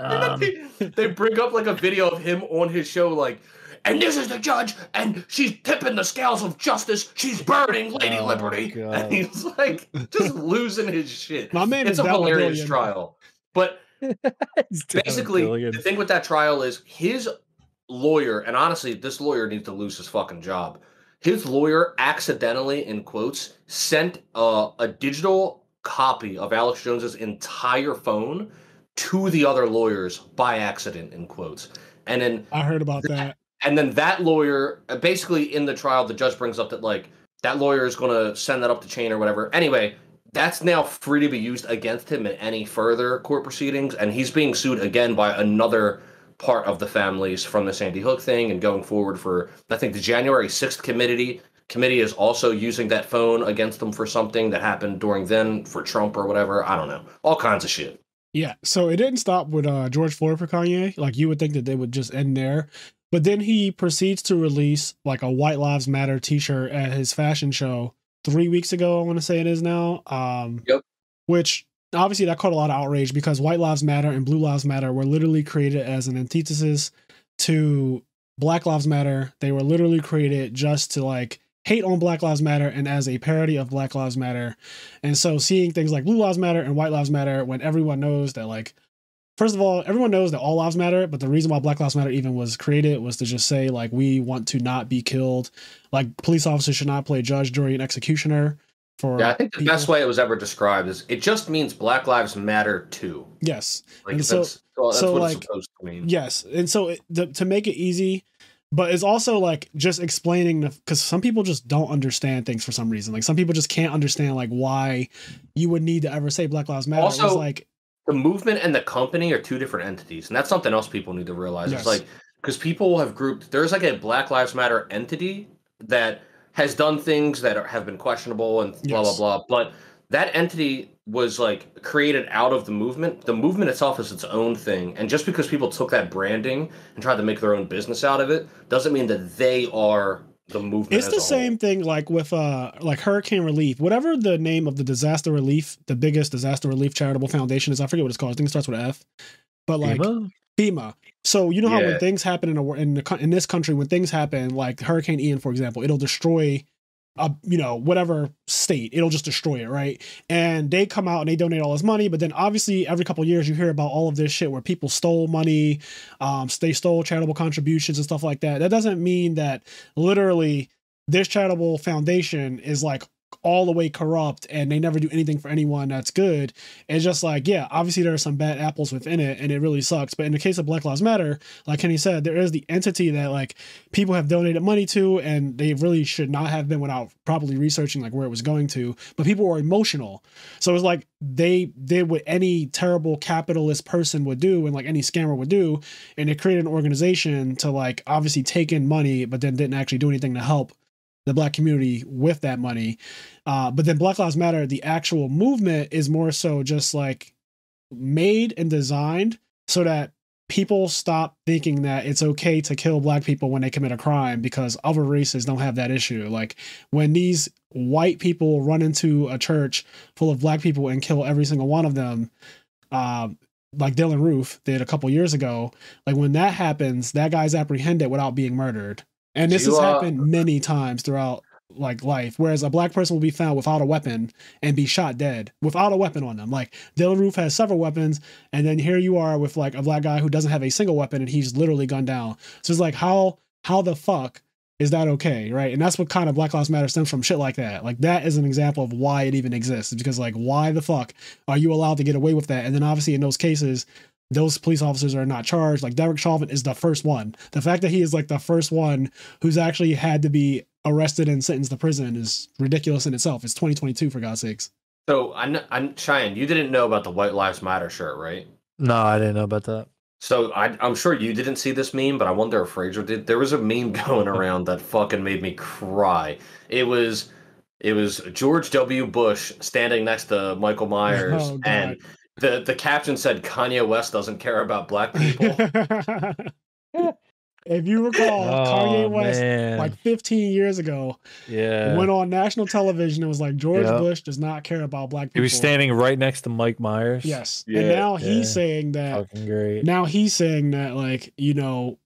they bring up like a video of him on his show like, and this is the judge, and she's tipping the scales of justice. She's burning Lady Liberty. God. And he's like just losing his shit. My man it's a hilarious trial. But basically, the thing with that trial is his lawyer, and honestly, this lawyer needs to lose his fucking job. His lawyer accidentally, in quotes, sent a digital copy of Alex Jones's entire phone to the other lawyers by accident, in quotes. And then I heard about that. And then that lawyer, basically in the trial, the judge brings up that like that lawyer is going to send that up the chain or whatever. Anyway, that's now free to be used against him in any further court proceedings. And he's being sued again by another part of the families from the Sandy Hook thing and going forward for, I think the January 6th committee is also using that phone against them for something that happened during then for Trump or whatever. I don't know. All kinds of shit. Yeah. So it didn't stop with George Floyd for Kanye. Like you would think that they would just end there. But then he proceeds to release like a White Lives Matter t-shirt at his fashion show 3 weeks ago. I want to say it is now. Which obviously that caught a lot of outrage because White Lives Matter and Blue Lives Matter were literally created as an antithesis to Black Lives Matter. They were literally created just to like hate on Black Lives Matter and as a parody of Black Lives Matter. And so seeing things like Blue Lives Matter and White Lives Matter when everyone knows that like first of all, everyone knows that all lives matter, but the reason why Black Lives Matter even was created was to just say, like, we want to not be killed. Like, police officers should not play judge, jury, and executioner for I think the best way it was ever described is it just means Black Lives Matter too. Yes. Like, and that's what it's supposed to mean. Yes. And so to make it easy, but it's also like just explaining because some people just don't understand things for some reason. Like some people just can't understand like why you would need to ever say Black Lives Matter. Also, it's like the movement and the company are two different entities, and that's something else people need to realize. Yes. It's like because people have grouped. There's like a Black Lives Matter entity that has done things that have been questionable and blah blah blah. But that entity was like created out of the movement. The movement itself is its own thing, and just because people took that branding and tried to make their own business out of it, doesn't mean that they are the movement. It's the same thing like with like hurricane relief, whatever the name of the disaster relief, the biggest disaster relief charitable foundation is. I forget what it's called. I think it starts with an F, but like FEMA. So you know how when things happen in this country, when things happen like Hurricane Ian, for example, it'll destroy whatever state, it'll just destroy it, right? And they come out and they donate all this money, but then obviously every couple of years you hear about all of this shit where people stole money, they stole charitable contributions and stuff like that. That doesn't mean that literally this charitable foundation is like all the way corrupt and they never do anything for anyone that's good. It's just like, yeah, obviously there are some bad apples within it and it really sucks. But in the case of Black Lives Matter, like Kenny said, there is the entity that like people have donated money to and they really should not have been without properly researching like where it was going to. But people were emotional. So it's like they did what any terrible capitalist person would do and like any scammer would do. And it created an organization to like obviously take in money, but then didn't actually do anything to help the Black community with that money. But then Black Lives Matter, the actual movement is more so just like made and designed so that people stop thinking that it's okay to kill Black people when they commit a crime because other races don't have that issue. Like when these white people run into a church full of Black people and kill every single one of them, like Dylan Roof did a couple years ago, like when that happens, that guy's apprehended without being murdered. And this has happened many times throughout like life, whereas a Black person will be found without a weapon and be shot dead without a weapon on them. Like Dylan Roof has several weapons, and then here you are with like a Black guy who doesn't have a single weapon and he's literally gunned down. So it's like how the fuck is that okay, right? And that's what kind of Black Lives Matter stems from, shit like that. Like that is an example of why it even exists, because like why the fuck are you allowed to get away with that? And then obviously in those cases, those police officers are not charged. Like Derek Chauvin is the first one. The fact that he is like the first one who's actually had to be arrested and sentenced to prison is ridiculous in itself. It's 2022 for God's sakes. So I'm Cheyenne, you didn't know about the White Lives Matter shirt, right? No, I didn't know about that. So I'm sure you didn't see this meme, but I wonder if Fraser did. There was a meme going around that fucking made me cry. It was George W. Bush standing next to Michael Myers, and the caption said Kanye West doesn't care about Black people. If you recall, Kanye West, like 15 years ago, went on national television and was like, George Bush does not care about Black people. He was standing right next to Mike Myers. Yes. And now he's saying that. Fucking great. Now he's saying that, like,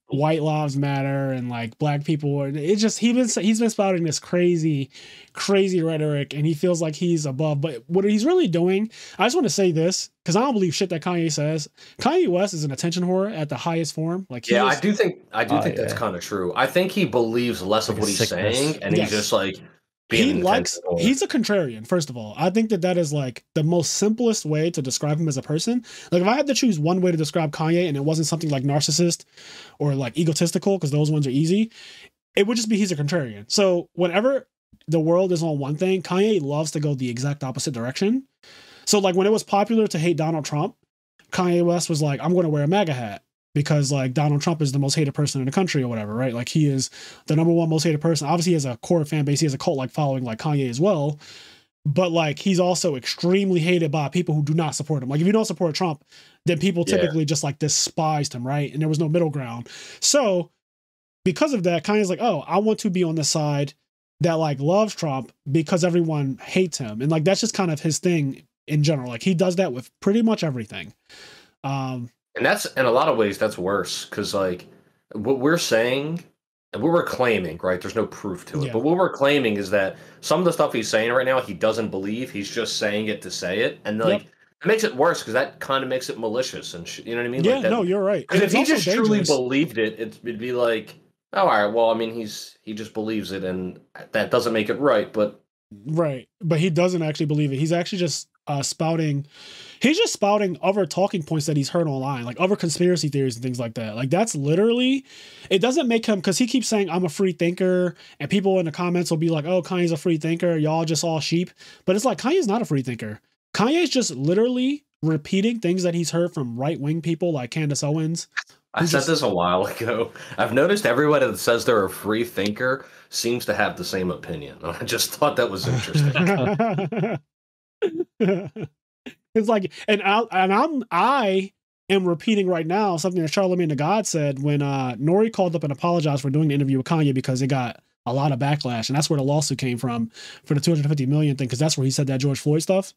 white lives matter and like Black people. It's just he's been spouting this crazy rhetoric, and he feels like he's above. But what he's really doing, I just want to say this because I don't believe shit that Kanye says. Kanye West is an attention whore at the highest form. Like, I do think that's kind of true. I think he believes less of what he's saying, and he's just like. He's a contrarian, first of all. I think that is like the most simplest way to describe him as a person. Like if I had to choose one way to describe Kanye and it wasn't something like narcissist or like egotistical, because those ones are easy, it would just be he's a contrarian. So whenever the world is on one thing, Kanye loves to go the exact opposite direction. So like when it was popular to hate Donald Trump, Kanye West was like, I'm going to wear a MAGA hat. Because like Donald Trump is the most hated person in the country or whatever, right? Like he is the number one most hated person. Obviously he has a core fan base. He has a cult like following like Kanye as well. But like he's also extremely hated by people who do not support him. Like if you don't support Trump, then people typically just like despised him, right? And there was no middle ground. So because of that, Kanye's like, oh, I want to be on the side that like loves Trump because everyone hates him. And like that's just kind of his thing in general. Like he does that with pretty much everything. And that's, in a lot of ways, that's worse, because, like, what we're saying, and what we're claiming, right, there's no proof to it, but what we're claiming is that some of the stuff he's saying right now, he doesn't believe, he's just saying it to say it, and, like, It makes it worse because that kind of makes it malicious and you know what I mean? Yeah, like that, no, you're right. Because if he just truly dangerous. believed it, it'd be like, oh, all right, well, I mean, he just believes it, and that doesn't make it right, but right. But he doesn't actually believe it. He's actually just spouting. He's just spouting other talking points that he's heard online, like other conspiracy theories and things like that. Like that's literally, it doesn't make him, because he keeps saying I'm a free thinker, and people in the comments will be like, "Oh, Kanye's a free thinker. Y'all just all sheep." But it's like Kanye's not a free thinker. Kanye's just literally repeating things that he's heard from right-wing people like Candace Owens. I said this a while ago. I've noticed everyone that says they're a free thinker seems to have the same opinion. I just thought that was interesting. It's like, I am repeating right now something that Charlamagne the God said when Nori called up and apologized for doing the interview with Kanye because it got a lot of backlash, and that's where the lawsuit came from for the 250 million thing, because that's where he said that George Floyd stuff.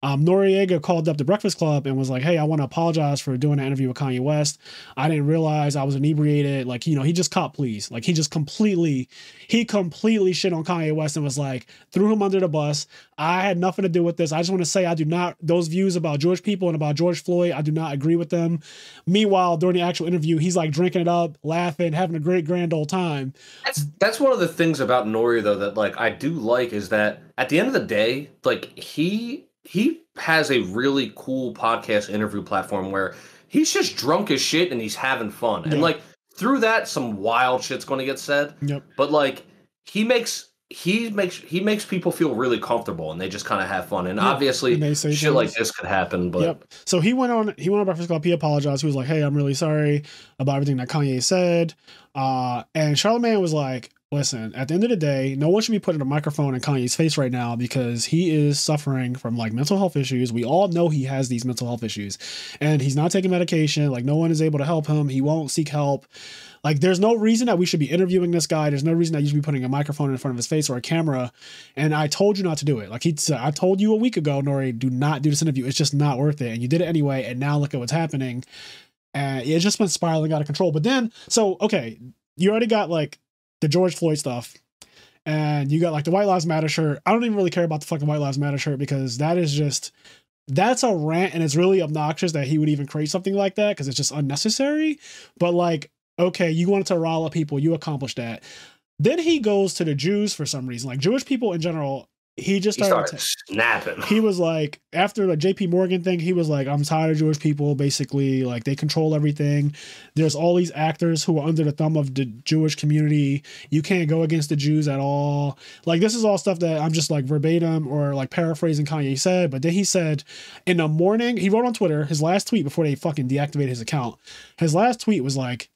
Noriega called up the Breakfast Club and was like, "Hey, I want to apologize for doing an interview with Kanye West. I didn't realize I was inebriated." Like, you know, he just caught please. Like, he completely shit on Kanye West and was like, threw him under the bus. I had nothing to do with this. I just want to say I do not, those views about Jewish people and about George Floyd, I do not agree with them. Meanwhile, during the actual interview, he's like drinking it up, laughing, having a great grand old time. That's one of the things about Nori, though, that like I do like, is that at the end of the day, like he has a really cool podcast interview platform where he's just drunk as shit and he's having fun. Yeah. And like through that, some wild shit's going to get said. Yep. But like he makes people feel really comfortable and they just kind of have fun. And obviously shit like this could happen. But so he went on Breakfast Club. He apologized. He was like, "Hey, I'm really sorry about everything that Kanye said." And Charlamagne was like, "Listen, at the end of the day, no one should be putting a microphone in Kanye's face right now because he is suffering from like mental health issues. We all know he has these mental health issues and he's not taking medication. Like no one is able to help him. He won't seek help. Like there's no reason that we should be interviewing this guy. There's no reason that you should be putting a microphone in front of his face or a camera. And I told you not to do it." Like he said, "I told you a week ago, Nori, do not do this interview. It's just not worth it." And you did it anyway. And now look at what's happening. And it's just been spiraling out of control. But then, so, okay, you already got like the George Floyd stuff. And you got like the White Lives Matter shirt. I don't even really care about the fucking White Lives Matter shirt because that's a rant, and it's really obnoxious that he would even create something like that because it's just unnecessary. But like, okay, you wanted to rile up people, you accomplished that. Then he goes to the Jews for some reason, like Jewish people in general. He started snapping. He was like, after the JP Morgan thing, he was like, "I'm tired of Jewish people. Basically, like they control everything. There's all these actors who are under the thumb of the Jewish community. You can't go against the Jews at all." Like this is all stuff that I'm just like verbatim or like paraphrasing Kanye said. But then he said in the morning, he wrote on Twitter, his last tweet before they fucking deactivated his account. His last tweet was like,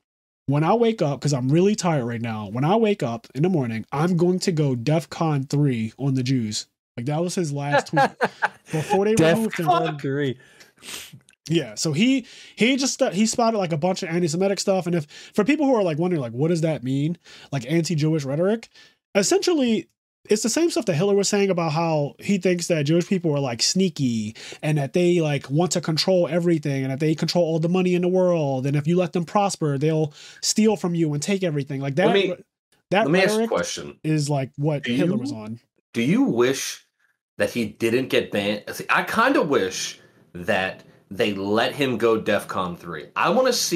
"When I wake up, because I'm really tired right now, when I wake up in the morning, I'm going to go DEFCON 3 on the Jews." Like that was his last tweet before they removed him. DEFCON 3. Yeah, so he just he spotted like a bunch of anti-Semitic stuff, and if for people who are like wondering like what does that mean, like anti-Jewish rhetoric, essentially it's the same stuff that Hitler was saying about how he thinks that Jewish people are like sneaky and that they like want to control everything and that they control all the money in the world, and if you let them prosper, they'll steal from you and take everything. Like that. Let me ask you a question. Is like what Hitler was on. Do you wish that he didn't get banned? See, I kind of wish that they let him go DEFCON 3. I want to see.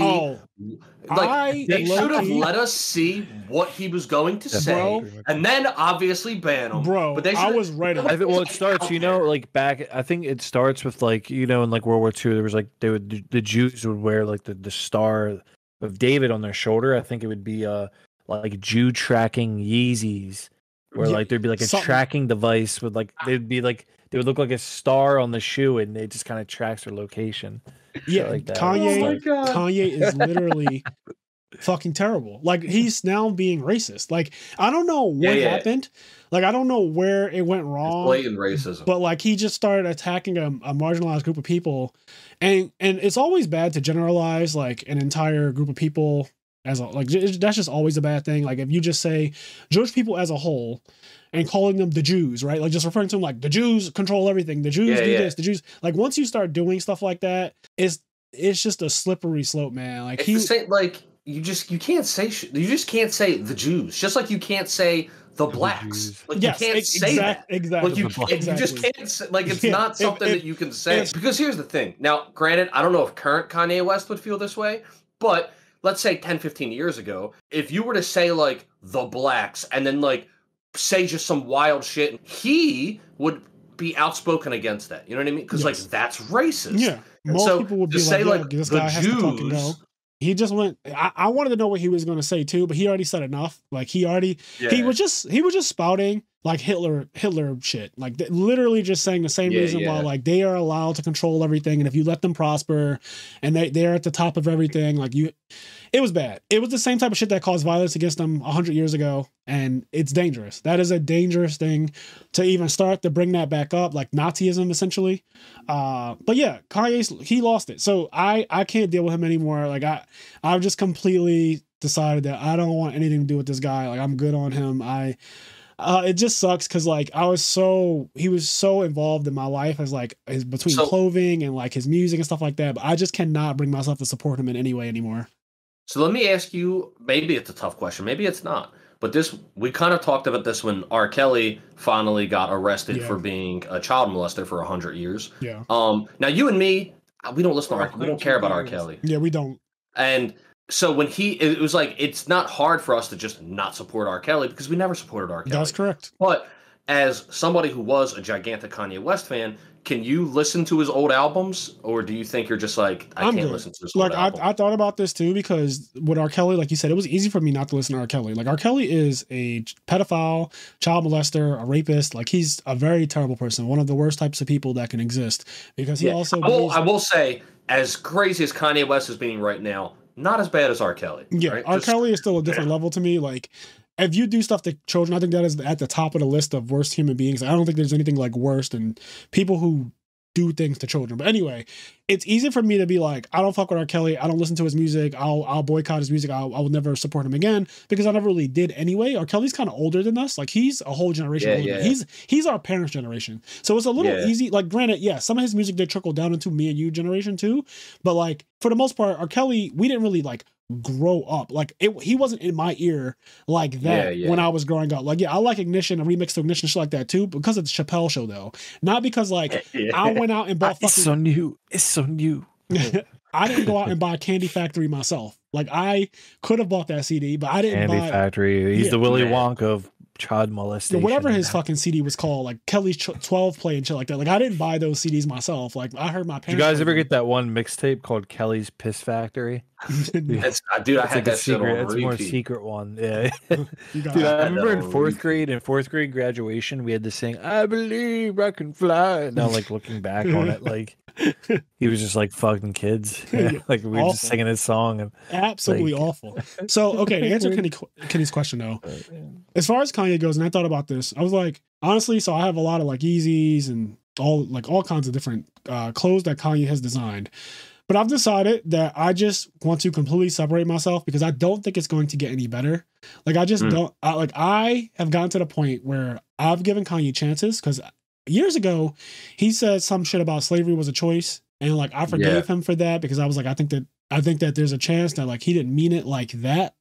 They should have let us see what he was going to say, and then obviously ban him. Bro, but I was right. Well, it starts, you know, like back. I think it starts with like, you know, in like World War II, there was like the Jews would wear like the Star of David on their shoulder. I think it would be like Jew tracking Yeezys, where like there'd be like a tracking device with like they would look like a star on the shoe, and it just kind of tracks their location. Yeah, like that. Kanye is literally fucking terrible. Like he's now being racist. Like I don't know what happened. Like I don't know where it went wrong. It's blatant racism. But like he just started attacking a marginalized group of people, and it's always bad to generalize like an entire group of people as that's just always a bad thing. Like if you just say Jewish people as a whole and calling them the Jews, right? Like just referring to them like the Jews control everything. The Jews do this. The Jews, like once you start doing stuff like that, it's just a slippery slope, man. Like it's the same, like you can't say you just can't say the Jews, just like you can't say the blacks. Like you can't say that. Exactly. Like you just can't say, like it's not something that you can say. Because here's the thing. Now, granted, I don't know if current Kanye West would feel this way, but let's say 10, 15 years ago, if you were to say like the blacks and then like say just some wild shit, he would be outspoken against that. You know what I mean? Because like that's racist. Yeah. Most people would be like, this guy has to fucking go. He just went. I wanted to know what he was going to say too, but he already said enough. Like he was just spouting like Hitler shit. Like literally just saying the same reason why like they are allowed to control everything, and if you let them prosper, and they're at the top of everything, like you. It was bad. It was the same type of shit that caused violence against them 100 years ago, and it's dangerous. That is a dangerous thing to even start to bring that back up, like Nazism essentially. But yeah, he lost it, so I can't deal with him anymore. Like I've just completely decided that I don't want anything to do with this guy. Like I'm good on him. It just sucks because like he was so involved in my life as like between clothing and like his music and stuff like that. But I just cannot bring myself to support him in any way anymore. So let me ask you, maybe it's a tough question, maybe it's not, but we kind of talked about this when R. Kelly finally got arrested for being a child molester for 100 years. Yeah. Now you and me, we don't listen to we don't care about R. Kelly. Yeah, we don't. And so when it was like, it's not hard for us to just not support R. Kelly because we never supported R. Kelly. That's correct. But as somebody who was a gigantic Kanye West fan, can you listen to his old albums, or do you think you're just like, I can't listen to his old album? I thought about this too, because with R. Kelly, like you said, it was easy for me not to listen to R. Kelly. Like R. Kelly is a pedophile, child molester, a rapist. Like he's a very terrible person, one of the worst types of people that can exist. Because he also, I will say, as crazy as Kanye West is being right now, not as bad as R. Kelly. Yeah, right? R. Kelly is still a different level to me. Like, if you do stuff to children, I think that is at the top of the list of worst human beings. I don't think there's anything like worse than people who do things to children. But anyway, it's easy for me to be like, I don't fuck with R. Kelly. I don't listen to his music. I'll boycott his music. I will never support him again, because I never really did anyway. R. Kelly's kind of older than us. Like he's a whole generation older. Yeah. He's our parents' generation. So it's a little easy. Like granted, some of his music did trickle down into me and you generation too. But like for the most part, R. Kelly, we didn't really like grow up. Like he wasn't in my ear like that when I was growing up. Like I like Ignition, a remix to Ignition, shit like that too, because of the Chappelle Show though. Not because like I went out and bought fucking. It's so new. I didn't go out and buy Candy Factory myself. Like I could have bought that CD, but I didn't buy. Candy Factory. He's the Willy Wonka of child molestation. Whatever his fucking CD was called, like Kelly's 12 play and shit like that. Like I didn't buy those CDs myself. Like I heard my parents. Did you guys ever get that one mixtape called Kelly's Piss Factory? Dude, I had like that secret. It's a more secret one. Yeah. Dude, I remember in fourth grade graduation, we had to sing "I Believe I Can Fly." Now, like looking back on it, like he was just like fucking kids. Like we were just singing his song. And absolutely awful. So okay, to answer Kenny's question though, as far as Kanye goes, and I thought about this, I was like, honestly, so I have a lot of like Yeezys and all kinds of different clothes that Kanye has designed. But I've decided that I just want to completely separate myself, because I don't think it's going to get any better. Like I just don't I have gotten to the point where I've given Kanye chances, because years ago he said some shit about slavery was a choice, and like I forgave him for that, because I was like, I think that there's a chance that like he didn't mean it like that.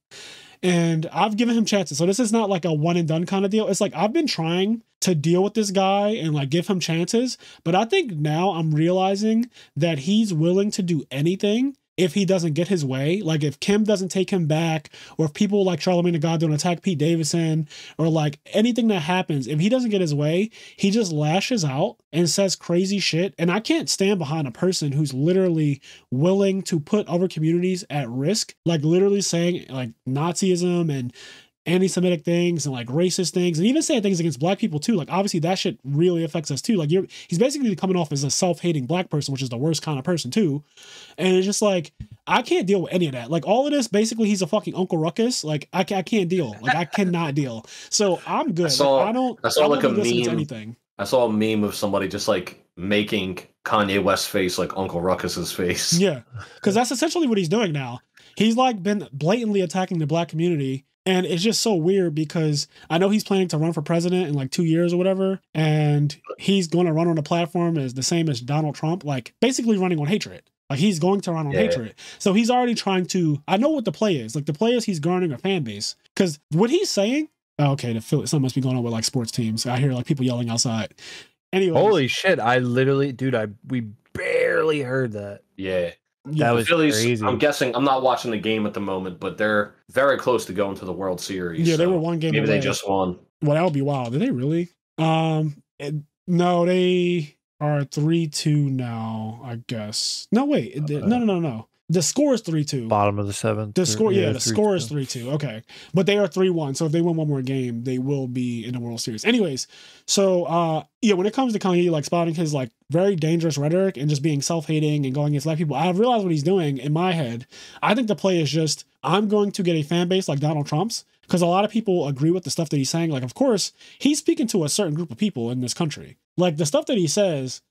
And I've given him chances. So this is not like a one and done kind of deal. It's like I've been trying to deal with this guy and like give him chances. But I think now I'm realizing that he's willing to do anything if he doesn't get his way. Like if Kim doesn't take him back, or if people like Charlamagne the God don't attack Pete Davidson, or like anything that happens, if he doesn't get his way, he just lashes out and says crazy shit. And I can't stand behind a person who's literally willing to put other communities at risk, like literally saying like Nazism and anti-Semitic things and like racist things, and even saying things against black people too. Like obviously that shit really affects us too. Like he's basically coming off as a self-hating black person, which is the worst kind of person too. And it's just like, I can't deal with any of that. Like all of this, basically he's a fucking Uncle Ruckus. Like I can't deal. Like I cannot deal. So I'm good. I saw like a meme. Anything. I saw a meme of somebody just like making Kanye West's face like Uncle Ruckus's face. Yeah, because that's essentially what he's doing now. He's like been blatantly attacking the black community. And it's just so weird, because I know he's planning to run for president in like 2 years or whatever. And he's going to run on a platform as the same as Donald Trump, like basically running on hatred. Like he's going to run on hatred. So he's already trying to. I know what the play is. Like the play is he's garnering a fan base because what he's saying. Oh, okay, something must be going on with like sports teams. I hear like people yelling outside. Anyway, holy shit! I literally, dude, we barely heard that. Yeah. That was Phillies, crazy. I'm guessing, I'm not watching the game at the moment, but they're very close to going to the World Series. Yeah, they were one game maybe away. They just won. Well, that would be wild. Did they really? No, they are 3-2 now, I guess. No, wait. No. The score is 3-2. Bottom of the seventh. The score, the score is 3-2. Okay. But they are 3-1. So if they win one more game, they will be in the World Series. Anyways, so when it comes to Kanye, like spotting his like very dangerous rhetoric and just being self-hating and going against black people, I realized what he's doing in my head. I think the play is just, I'm going to get a fan base like Donald Trump's, because a lot of people agree with the stuff that he's saying. Like, of course, he's speaking to a certain group of people in this country. Like the stuff that he says,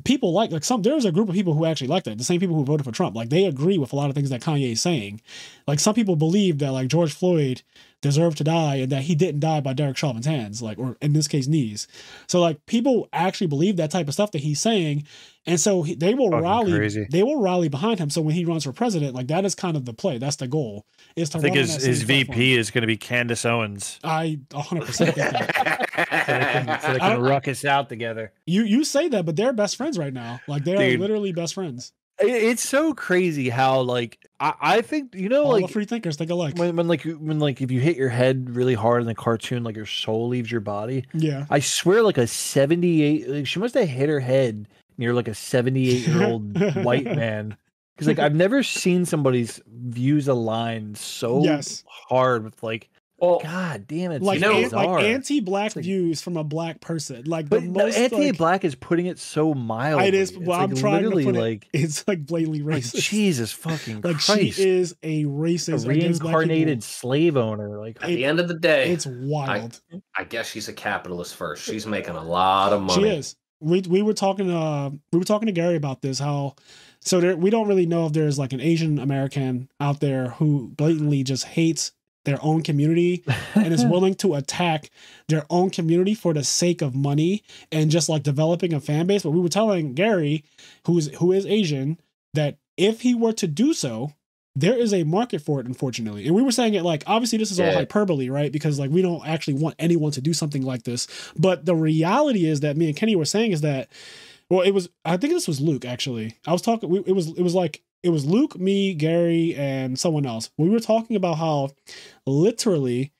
people like there's a group of people who actually like that. The same people who voted for Trump, like they agree with a lot of things that Kanye is saying. Like some people believe that like George Floyd deserved to die and that he didn't die by Derek Chauvin's hands, like, or in this case, knees. So like people actually believe that type of stuff that he's saying. And so they will rally behind him. So when he runs for president, like that is kind of the play. That's the goal. Is to I think his VP is going to be Candace Owens. I 100% think that. so they can ruckus out together. You say that, but they're best friends right now. Like they are literally best friends. It's so crazy how like I think all like the free thinkers think alike. When if you hit your head really hard in the cartoon, like your soul leaves your body. Yeah, I swear, like a 78, like she must have hit her head near like a 78-year-old white man. Because like I've never seen somebody's views align so hard with like. Oh God damn it! Like anti-black views from a black person. Like, but anti-black is putting it so mildly. It is. Well, I'm trying to put like it's like blatantly racist. Like, Jesus fucking like Christ! She is a racist, a reincarnated slave owner. Like at the end of the day, it's wild. I guess she's a capitalist first. She's making a lot of money. She is. We were talking to Gary about this. We don't really know if there's like an Asian American out there who blatantly just hates their own community and is willing to attack their own community for the sake of money and just like developing a fan base. But we were telling Gary, who is Asian, that if he were to do so, there is a market for it, unfortunately. And we were saying it like, obviously this is all hyperbole, right? Because like we don't actually want anyone to do something like this. But the reality is that me and Kenny were saying is that, well, I think this was Luke actually. I was talking, it was Luke, me, Gary, and someone else. We were talking about how literally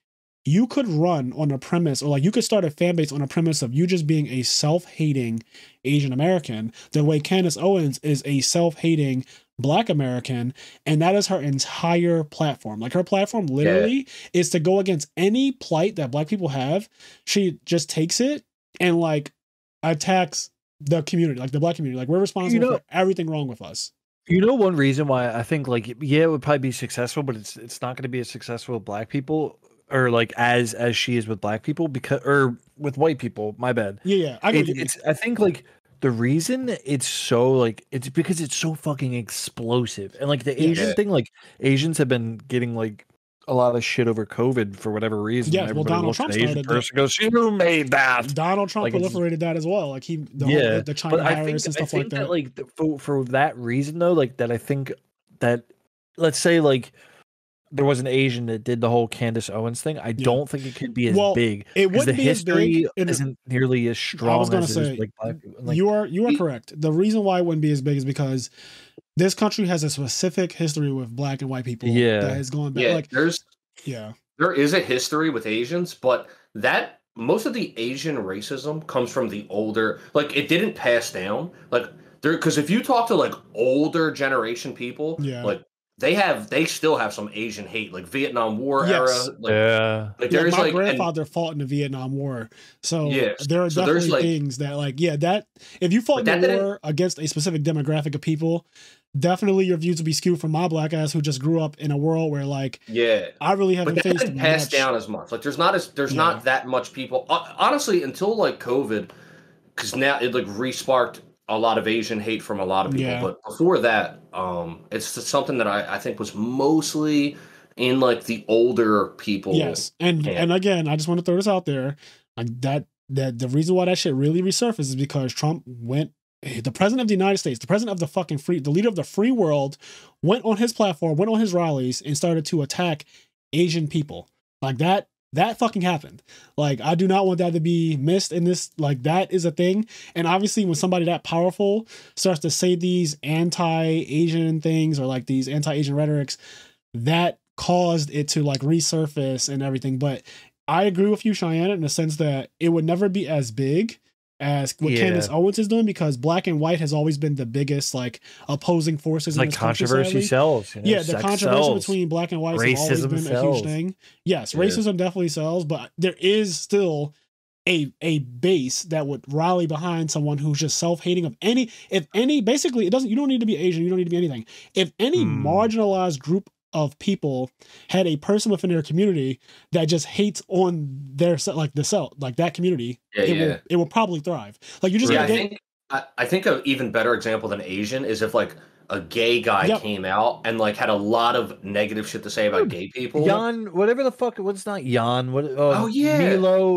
you could run on a premise, or like you could start a fan base on a premise of you just being a self-hating Asian American, the way Candace Owens is a self-hating Black American, and that is her entire platform. Like her platform literally is to go against any plight that Black people have. She just takes it and like attacks the community, like the Black community. Like we're responsible for everything wrong with us. You know, one reason why I think like it would probably be successful, but it's not going to be as successful with Black people, or like as she is with Black people, or with white people. My bad. Yeah. I think like the reason it's so like it's because it's so fucking explosive, and like the Asian thing, like Asians have been getting like a lot of shit over COVID for whatever reason. Yeah, well, Donald Trump started that. Goes, who made that? Donald Trump proliferated that as well. Like the China virus and stuff like that. Like for that reason though, like that I think that let's say like there was an Asian that did the whole Candace Owens thing. I don't think it could be as big. It wouldn't the be history as big. Isn't nearly as strong. I was going to say like Black people. Like, you are correct. The reason why it wouldn't be as big is because this country has a specific history with Black and white people. That has gone back. Like there is a history with Asians, but that most of the Asian racism comes from the older. Like it didn't pass down. Like there, because if you talk to like older generation people, like. They still have some Asian hate, like Vietnam War era. Like, like my grandfather fought in the Vietnam War, so there are definitely things that like that if you fought in the war against a specific demographic of people, definitely your views would be skewed from my Black ass who just grew up in a world where like I really haven't faced it passed down as much. Like there's not that much people honestly until like COVID, because now it like re-sparked a lot of Asian hate from a lot of people, but before that, it's just something that I think was mostly in like the older people. Yes, and again, I just want to throw this out there, like that the reason why that shit really resurfaced is because Trump went the president of the United States, the president of the fucking the leader of the free world, went on his platform, went on his rallies, and started to attack Asian people. Like that fucking happened. Like, I do not want that to be missed in this. Like, that is a thing. And obviously, when somebody that powerful starts to say these anti-Asian things or like these anti-Asian rhetorics, that caused it to like resurface and everything. But I agree with you, Cheyenne, in the sense that it would never be as big as what Candace Owens is doing, because black and white has always been the biggest like opposing forces in like this controversy sells. You know? Yeah, the controversy between black and white has always been a huge thing. Yes, racism definitely sells, but there is still a base that would rally behind someone who's just self-hating of basically it doesn't, you don't need to be Asian, you don't need to be anything. If any marginalized group of people had a person within their community that just hates on their like that community, it will probably thrive. Like, you just I think an even better example than Asian is if like a gay guy came out and like had a lot of negative shit to say about gay people. Jan, whatever the fuck, what's not Jan? Milo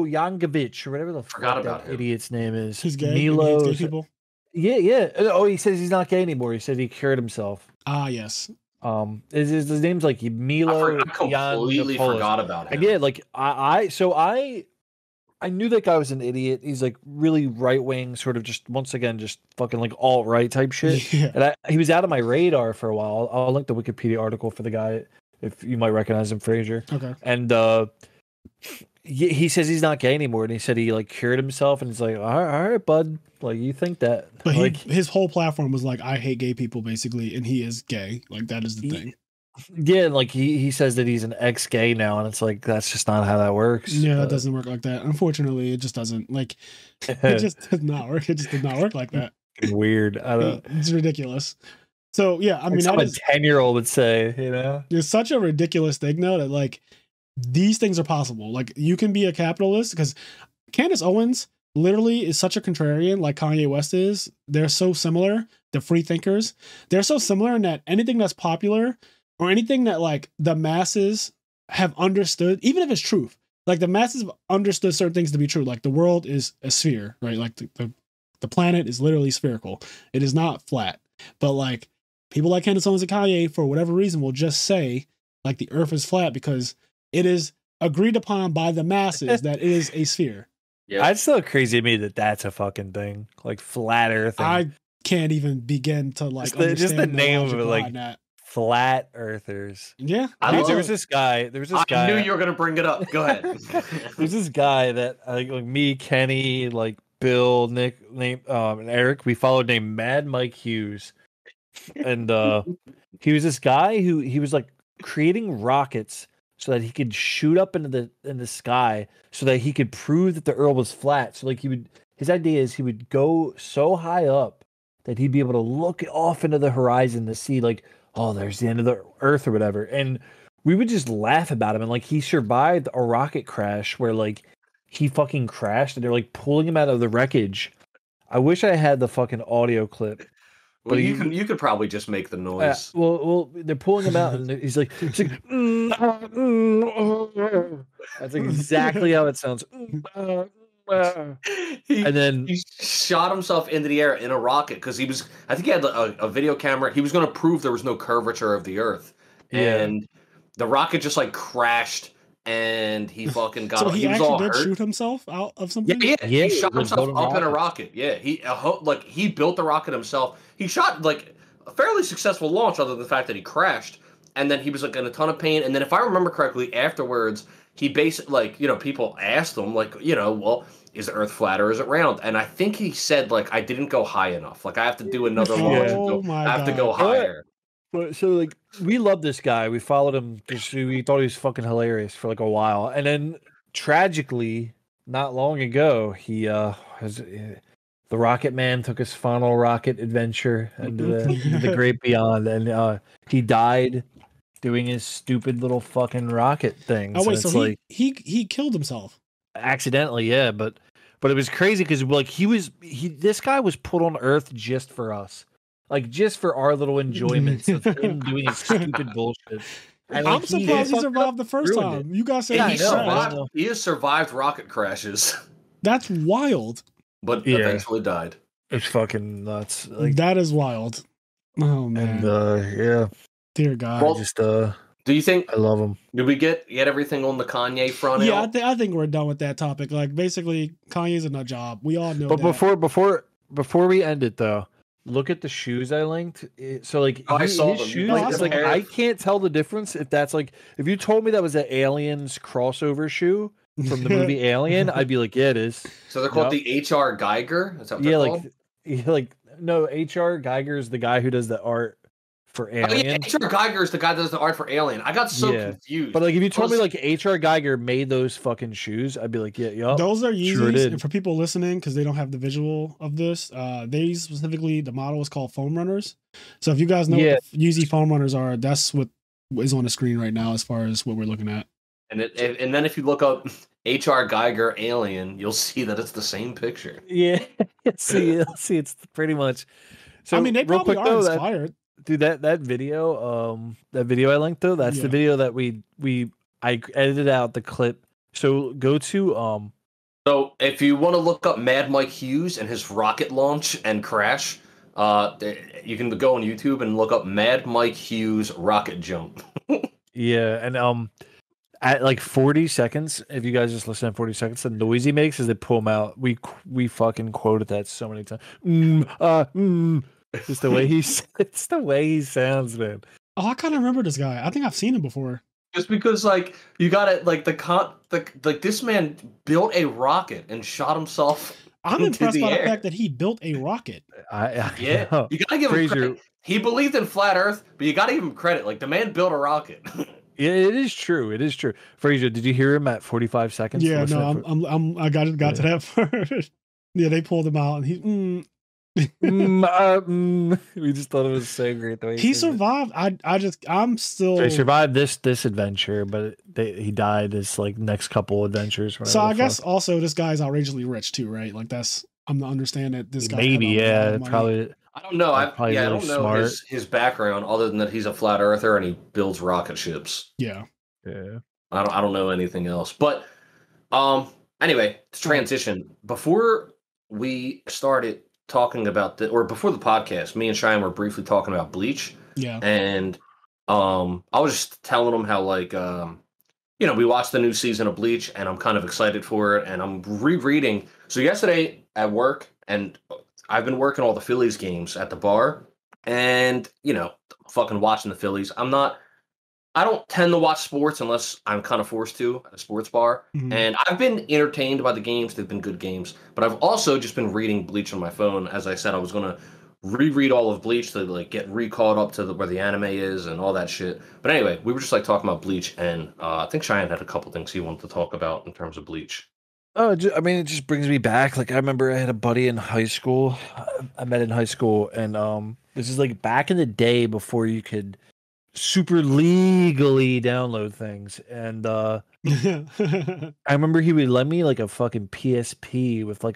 Jankovic or whatever the fuck that idiot's name is. He's gay. Milo. Gay people. Yeah. Oh, he says he's not gay anymore. He said he cured himself. Ah, yes. His name's like Milo. I completely forgot about him. Yeah, like I knew that guy was an idiot. He's like really right wing, sort of just once again just fucking like alt right type shit. Yeah. And he was out of my radar for a while. I'll link the Wikipedia article for the guy if you might recognize him, Fraser. Okay. And he says he's not gay anymore, and he said he like cured himself, and he's like, all right, bud, like you think that? But like, his whole platform was like, I hate gay people, basically, and he is gay. Like, that is the thing. Yeah, like he says that he's an ex-gay now, and it's like that's just not how that works. Yeah, it doesn't work like that. Unfortunately, it just doesn't. Like, it just does not work. It just did not work like that. Weird. I don't. It's ridiculous. So yeah, I mean, a 10-year-old would say, you know, it's such a ridiculous thing though, that like these things are possible. Like, you can be a capitalist, because Candace Owens literally is such a contrarian, like Kanye West is. They're so similar. The free thinkers, they're so similar in that anything that's popular or anything that like the masses have understood, even if it's truth, like the masses have understood certain things to be true. Like, the world is a sphere, right? Like the planet is literally spherical. It is not flat. But like people like Candace Owens and Kanye, for whatever reason, will just say like the earth is flat because it is agreed upon by the masses that it is a sphere. Yeah, it's so crazy to me that that's a fucking thing, like flat earth. I can't even begin to like just the name of it, like that. Flat earthers. Yeah. There was this guy. I knew you were gonna bring it up. Go ahead. There's this guy that like me, Kenny, like Bill, Nick, and Eric. We followed named Mad Mike Hughes, and he was this guy who he was like creating rockets so that he could shoot up into the sky so that he could prove that the Earth was flat. So like his idea is he would go so high up that he'd be able to look off into the horizon to see like, oh, there's the end of the Earth or whatever. And we would just laugh about him. And like, he survived a rocket crash where like he fucking crashed and they're like pulling him out of the wreckage. I wish I had the fucking audio clip. Well, you could probably just make the noise. Well, they're pulling him out, and he's like that's exactly how it sounds. And then he shot himself into the air in a rocket because I think he had a video camera. He was going to prove there was no curvature of the Earth, and the rocket just like crashed. And he fucking got. So he actually did shoot himself out of something. Yeah. He shot himself up in a rocket. Yeah, he built the rocket himself. He shot like a fairly successful launch, other than the fact that he crashed. And then he was like in a ton of pain. And then, if I remember correctly, afterwards he basically like people asked him like well, is the Earth flat or is it round? And I think he said like I didn't go high enough. Like I have to do another launch. I have to go higher. So like we love this guy. We followed him because we thought he was fucking hilarious for like a while, and then tragically, not long ago, he the Rocket Man took his final rocket adventure into the great beyond, and he died doing his stupid little fucking rocket thing. Oh wait, so like, he killed himself accidentally? Yeah, but it was crazy because like this guy was put on Earth just for us. Like, just for our little enjoyments of him doing his stupid bullshit. And, like, I'm surprised he survived the first time. You guys said he has survived rocket crashes. That's wild. But eventually died. It's fucking nuts. Like that is wild. Oh man. And yeah. Dear God. Well, I just do you think I love him. Did we get everything on the Kanye front? Yeah, out? I think we're done with that topic. Like basically, Kanye's a nut job. We all know. But that. before we end it though, look at the shoes I linked. So like I saw his them. shoes, No, it's like I can't tell the difference if that's like if you told me that was an Aliens crossover shoe from the movie Alien, I'd be like, yeah, it is. So they're called the H.R. Geiger. Is that what they're called? Like no, H.R. Geiger is the guy who does the art for Alien. H.R. Geiger is the guy that does the art for Alien. I got so confused. But like, if you told me like H.R. Geiger made those fucking shoes, I'd be like, yeah, yup. Those are Yeezys. Sure did. And for people listening, because they don't have the visual of this, they specifically the model is called foam runners. So if you guys know what the Yeezy foam runners are, that's what is on the screen right now as far as what we're looking at. And then if you look up H.R. Geiger Alien, you'll see that it's the same picture. Yeah, see, it's pretty much. So I mean, they probably are inspired. Dude, that video I linked though, that's the video that I edited out the clip. So go to So if you want to look up Mad Mike Hughes and his rocket launch and crash, you can go on YouTube and look up Mad Mike Hughes rocket jump. Yeah, and at like 40 seconds, if you guys just listen at 40 seconds, the noise he makes as they pull him out, we fucking quoted that so many times. Just the way it's the way he sounds, man. Oh, I kind of remember this guy. I think I've seen him before. Just because, like, you got it, like this man built a rocket and shot himself. I'm impressed by the fact that he built a rocket. You gotta give him credit. He believed in flat Earth, but you gotta give him credit. Like the man built a rocket. Yeah, it is true. It is true. Fraser, did you hear him at 45 seconds? Yeah, no, I got to that part. Yeah, they pulled him out, and he. We just thought it was so great the way he survived. I'm still. So he survived this adventure, but he died this like next couple adventures. So I guess also this guy's outrageously rich too, right? Like I'm to understand that this guy maybe probably. I don't know. I don't know smart. his background other than that he's a flat earther and he builds rocket ships. Yeah. I don't know anything else. But anyway, to transition before we started talking about before the podcast, me and Cheyenne were briefly talking about Bleach. Yeah. And I was just telling him how we watched the new season of Bleach and I'm kind of excited for it and I'm rereading. So yesterday at work, and I've been working all the Phillies games at the bar and, fucking watching the Phillies. I don't tend to watch sports unless I'm kind of forced to at a sports bar. Mm-hmm. And I've been entertained by the games. They've been good games. But I've also just been reading Bleach on my phone. As I said, I was going to reread all of Bleach to like get re-caught up to where the anime is and all that shit. But anyway, we were just like talking about Bleach. And I think Cheyenne had a couple things he wanted to talk about in terms of Bleach. Oh, I mean, it just brings me back. Like, I remember I had a buddy in high school. I met in high school. And this is like back in the day before you could super legally download things, and I remember he would lend me like a fucking PSP with like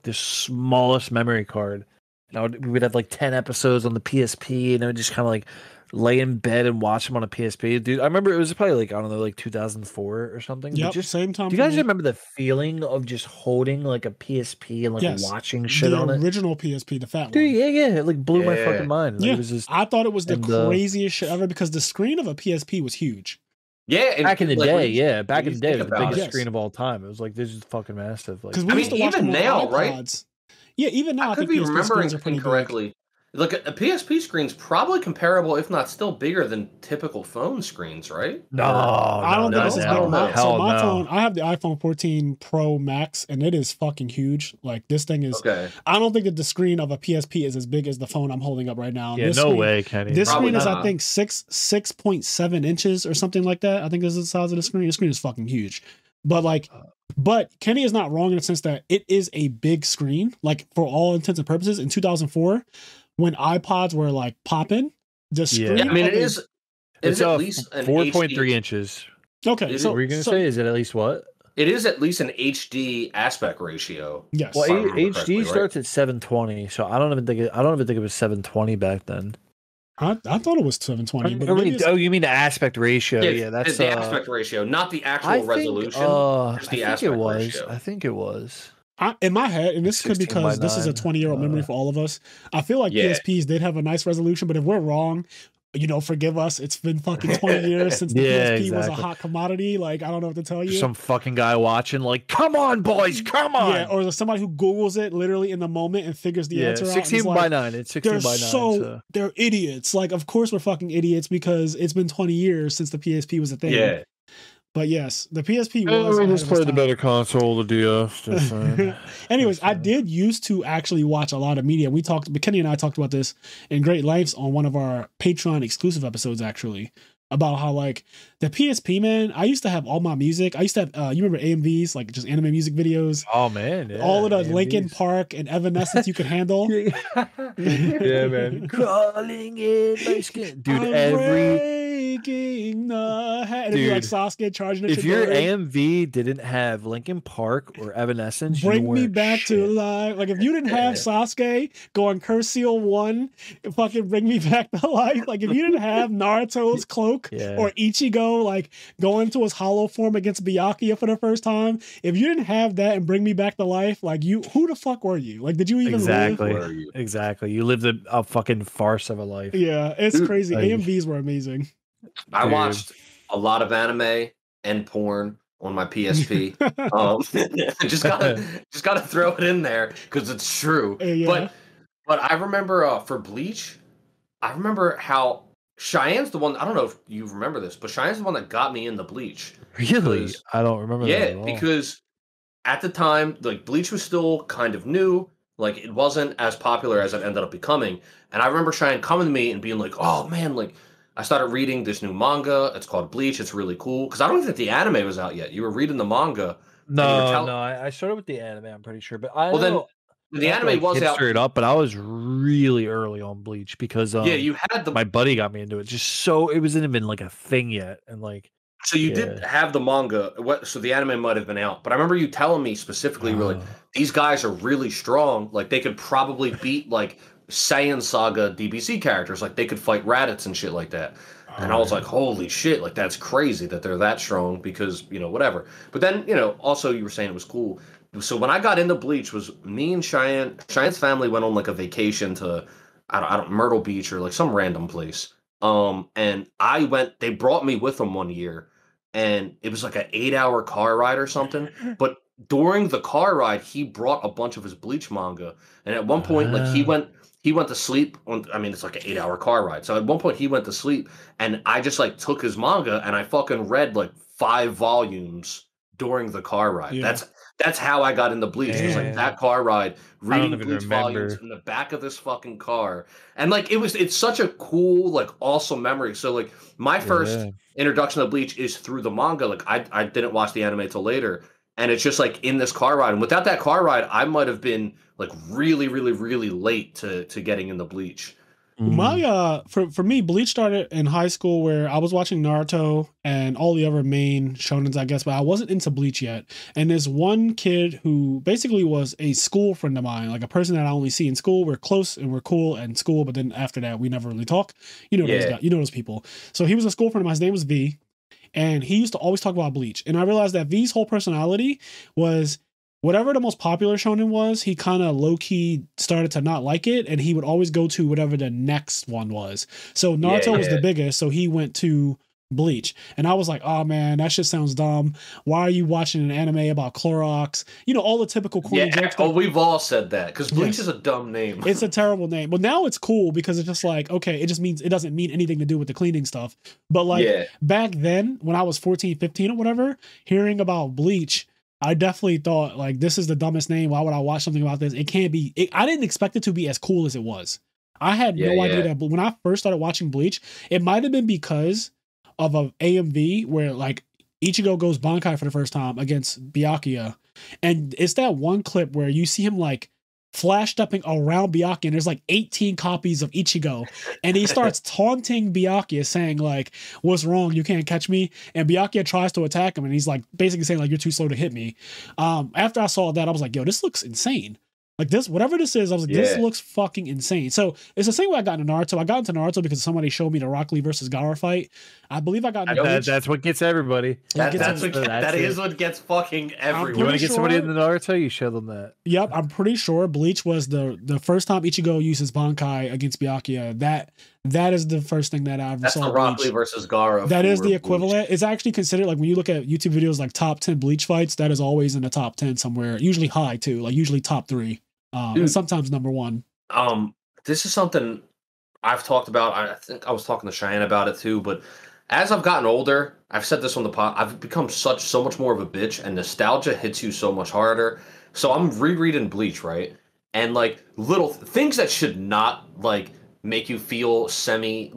the smallest memory card, and we would have like 10 episodes on the PSP, and I would just kind of like lay in bed and watch them on a PSP. Dude, I remember it was probably like, I don't know, like 2004 or something. Yep, just same time. Do you guys remember the feeling of just holding like a PSP and like watching shit on it? The original PSP, the fat one. Dude, yeah, it like blew my fucking mind. Like, yeah, it was just, I thought it was the craziest shit ever because the screen of a PSP was huge. Yeah, back in the day, back in the day, it was the biggest screen of all time. It was like, this is fucking massive. Like, I mean, even now, right? Yeah, even now, I could think be remembering incorrectly. Look, a PSP screen's probably comparable, if not still bigger than typical phone screens, right? No, I don't think it's as big. So my phone, I have the iPhone 14 Pro Max, and it is fucking huge. Like this thing is. Okay. I don't think that the screen of a PSP is as big as the phone I'm holding up right now. Yeah, no way, Kenny. This screen is, I think, 6.7 inches or something like that. I think this is the size of the screen. The screen is fucking huge, but Kenny is not wrong in the sense that it is a big screen. Like for all intents and purposes, in 2004. When iPods were like popping, the screen. Yeah, I mean, it's at least 4.3 inches. Okay, so what were you gonna say? Is it at least what? It is at least an HD aspect ratio. Yes. Well, HD starts at 720, so I don't even think it was 720 back then. I thought it was 720. But you mean the aspect ratio? Yeah, that's the aspect ratio, not the actual resolution. Just the aspect ratio. I think it was. In my head, and this could 16 by because this is a 9. 20-year-old memory for all of us. I feel like PSPs did have a nice resolution, but if we're wrong, forgive us. It's been fucking 20 years since the PSP was a hot commodity. Like, I don't know what to tell you. Some fucking guy watching, like, come on, boys, come on. Yeah, or somebody who Googles it literally in the moment and figures the answer out. 16 by 9. It's 16 by 9. So they're idiots. Like, of course we're fucking idiots because it's been 20 years since the PSP was a thing. Yeah. But yes, the PSP was. We just played the better console, the DS. Just Anyways, I did used to actually watch a lot of media. Kenny and I talked about this in great lengths on one of our Patreon exclusive episodes, actually, about how like the PSP, man. I used to have all my music. I used to have, you remember AMVs, like just anime music videos? Oh man, yeah, all of the AMVs. Linkin Park and Evanescence you could handle. Yeah, man. Crawling in my skin, dude. Breaking the head. Dude, like Sasuke charging. If your AMV didn't have Linkin Park or Evanescence, bring me back to life. Like if you didn't have Sasuke going Curse Seal 1, fucking bring me back to life. Like if you didn't have Naruto's cloak or Ichigo like going to his hollow form against Byakuya for the first time, if you didn't have that and bring me back to life, like who the fuck were you? Like did you even live? Exactly. You lived a fucking farce of a life. Yeah, it's crazy. AMVs were amazing. I watched a lot of anime and porn on my PSP. just gotta throw it in there because it's true. Yeah. But I remember for Bleach, I remember how Cheyenne's the one. I don't know if you remember this, but Cheyenne's the one that got me into Bleach. Really? I don't remember. Yeah, that at all. Because at the time, like Bleach was still kind of new. Like it wasn't as popular as it ended up becoming. And I remember Cheyenne coming to me and being like, "Oh man, like." I started reading this new manga. It's called Bleach. It's really cool. Because I don't think the anime was out yet. You were reading the manga. No, I started with the anime, I'm pretty sure. But then the anime was out. Straight up, but I was really early on Bleach because you had my buddy got me into it. It wasn't even like a thing yet. And like so you did have the manga. So the anime might have been out. But I remember you telling me specifically, you were like, these guys are really strong. Like they could probably beat like Saiyan Saga DBC characters, like they could fight Raditz and shit like that. And I was like, holy shit, like that's crazy that they're that strong because, whatever. But then, also you were saying it was cool. So when I got into Bleach was me and Cheyenne's family went on like a vacation to, I don't Myrtle Beach or like some random place. And they brought me with them one year and it was like an 8-hour car ride or something. But during the car ride, he brought a bunch of his Bleach manga. And at one point, like he went to sleep it's like an 8-hour car ride. So at one point he went to sleep and I just like took his manga and I fucking read like 5 volumes during the car ride. Yeah. That's how I got into Bleach. It was like that car ride, reading Bleach volumes in the back of this fucking car. And like it's such a cool, like awesome memory. So like my first introduction to Bleach is through the manga. Like I didn't watch the anime till later. And it's just like in this car ride. And without that car ride, I might have been like really, really, really late to getting into Bleach. My for me, Bleach started in high school where I was watching Naruto and all the other main shonens, I guess, but I wasn't into Bleach yet. And there's one kid who basically was a school friend of mine, like a person that I only see in school. We're close and we're cool in school, but then after that, we never really talk. Those guys, those people. So he was a school friend of mine. His name was V. And he used to always talk about Bleach. And I realized that V's whole personality was whatever the most popular shonen was, he kind of low-key started to not like it. And he would always go to whatever the next one was. So Naruto was the biggest. So he went to Bleach. And I was like, oh man, that shit sounds dumb. Why are you watching an anime about Clorox? All the typical corny jokes. Oh, we've all said that because Bleach is a dumb name. It's a terrible name. But now it's cool because it's just like, okay, it just means it doesn't mean anything to do with the cleaning stuff. But like back then when I was 14, 15 or whatever, hearing about Bleach, I definitely thought like, this is the dumbest name. Why would I watch something about this? It can't be. I didn't expect it to be as cool as it was. I had no idea that. But when I first started watching Bleach, it might have been because of a AMV where like Ichigo goes Bankai for the first time against Byakuya. And it's that one clip where you see him like flash stepping around Byakuya and there's like 18 copies of Ichigo. And he starts taunting Byakuya saying like, what's wrong? You can't catch me. And Byakuya tries to attack him. And he's like basically saying like, you're too slow to hit me. After I saw that, I was like, yo, this looks insane. Like this, whatever this is, I was like, this Yeah. looks fucking insane. So it's the same way I got into Naruto. I got into Naruto because somebody showed me the Rock Lee versus Gaara fight. I believe I got into Bleach. That's what gets everybody. That is it. what gets fucking everyone. You want to get sure- somebody in the Naruto, you show them that. Yep, I'm pretty sure Bleach was the first time Ichigo uses Bankai against Byakuya. That is the first thing that I ever That's saw. the Rock Lee versus Gaara. That is for the Bleach. equivalent. It's actually considered, like when you look at YouTube videos like top 10 Bleach fights, that is always in the top 10 somewhere. Usually high too, like usually top 3, and sometimes number 1. This is something I've talked about. I think I was talking to Cheyenne about it too. But as I've gotten older, I've said this on the pod. I've become so much more of a bitch, and nostalgia hits you so much harder. So I'm rereading Bleach, right? And like little things that should not like make you feel emotional.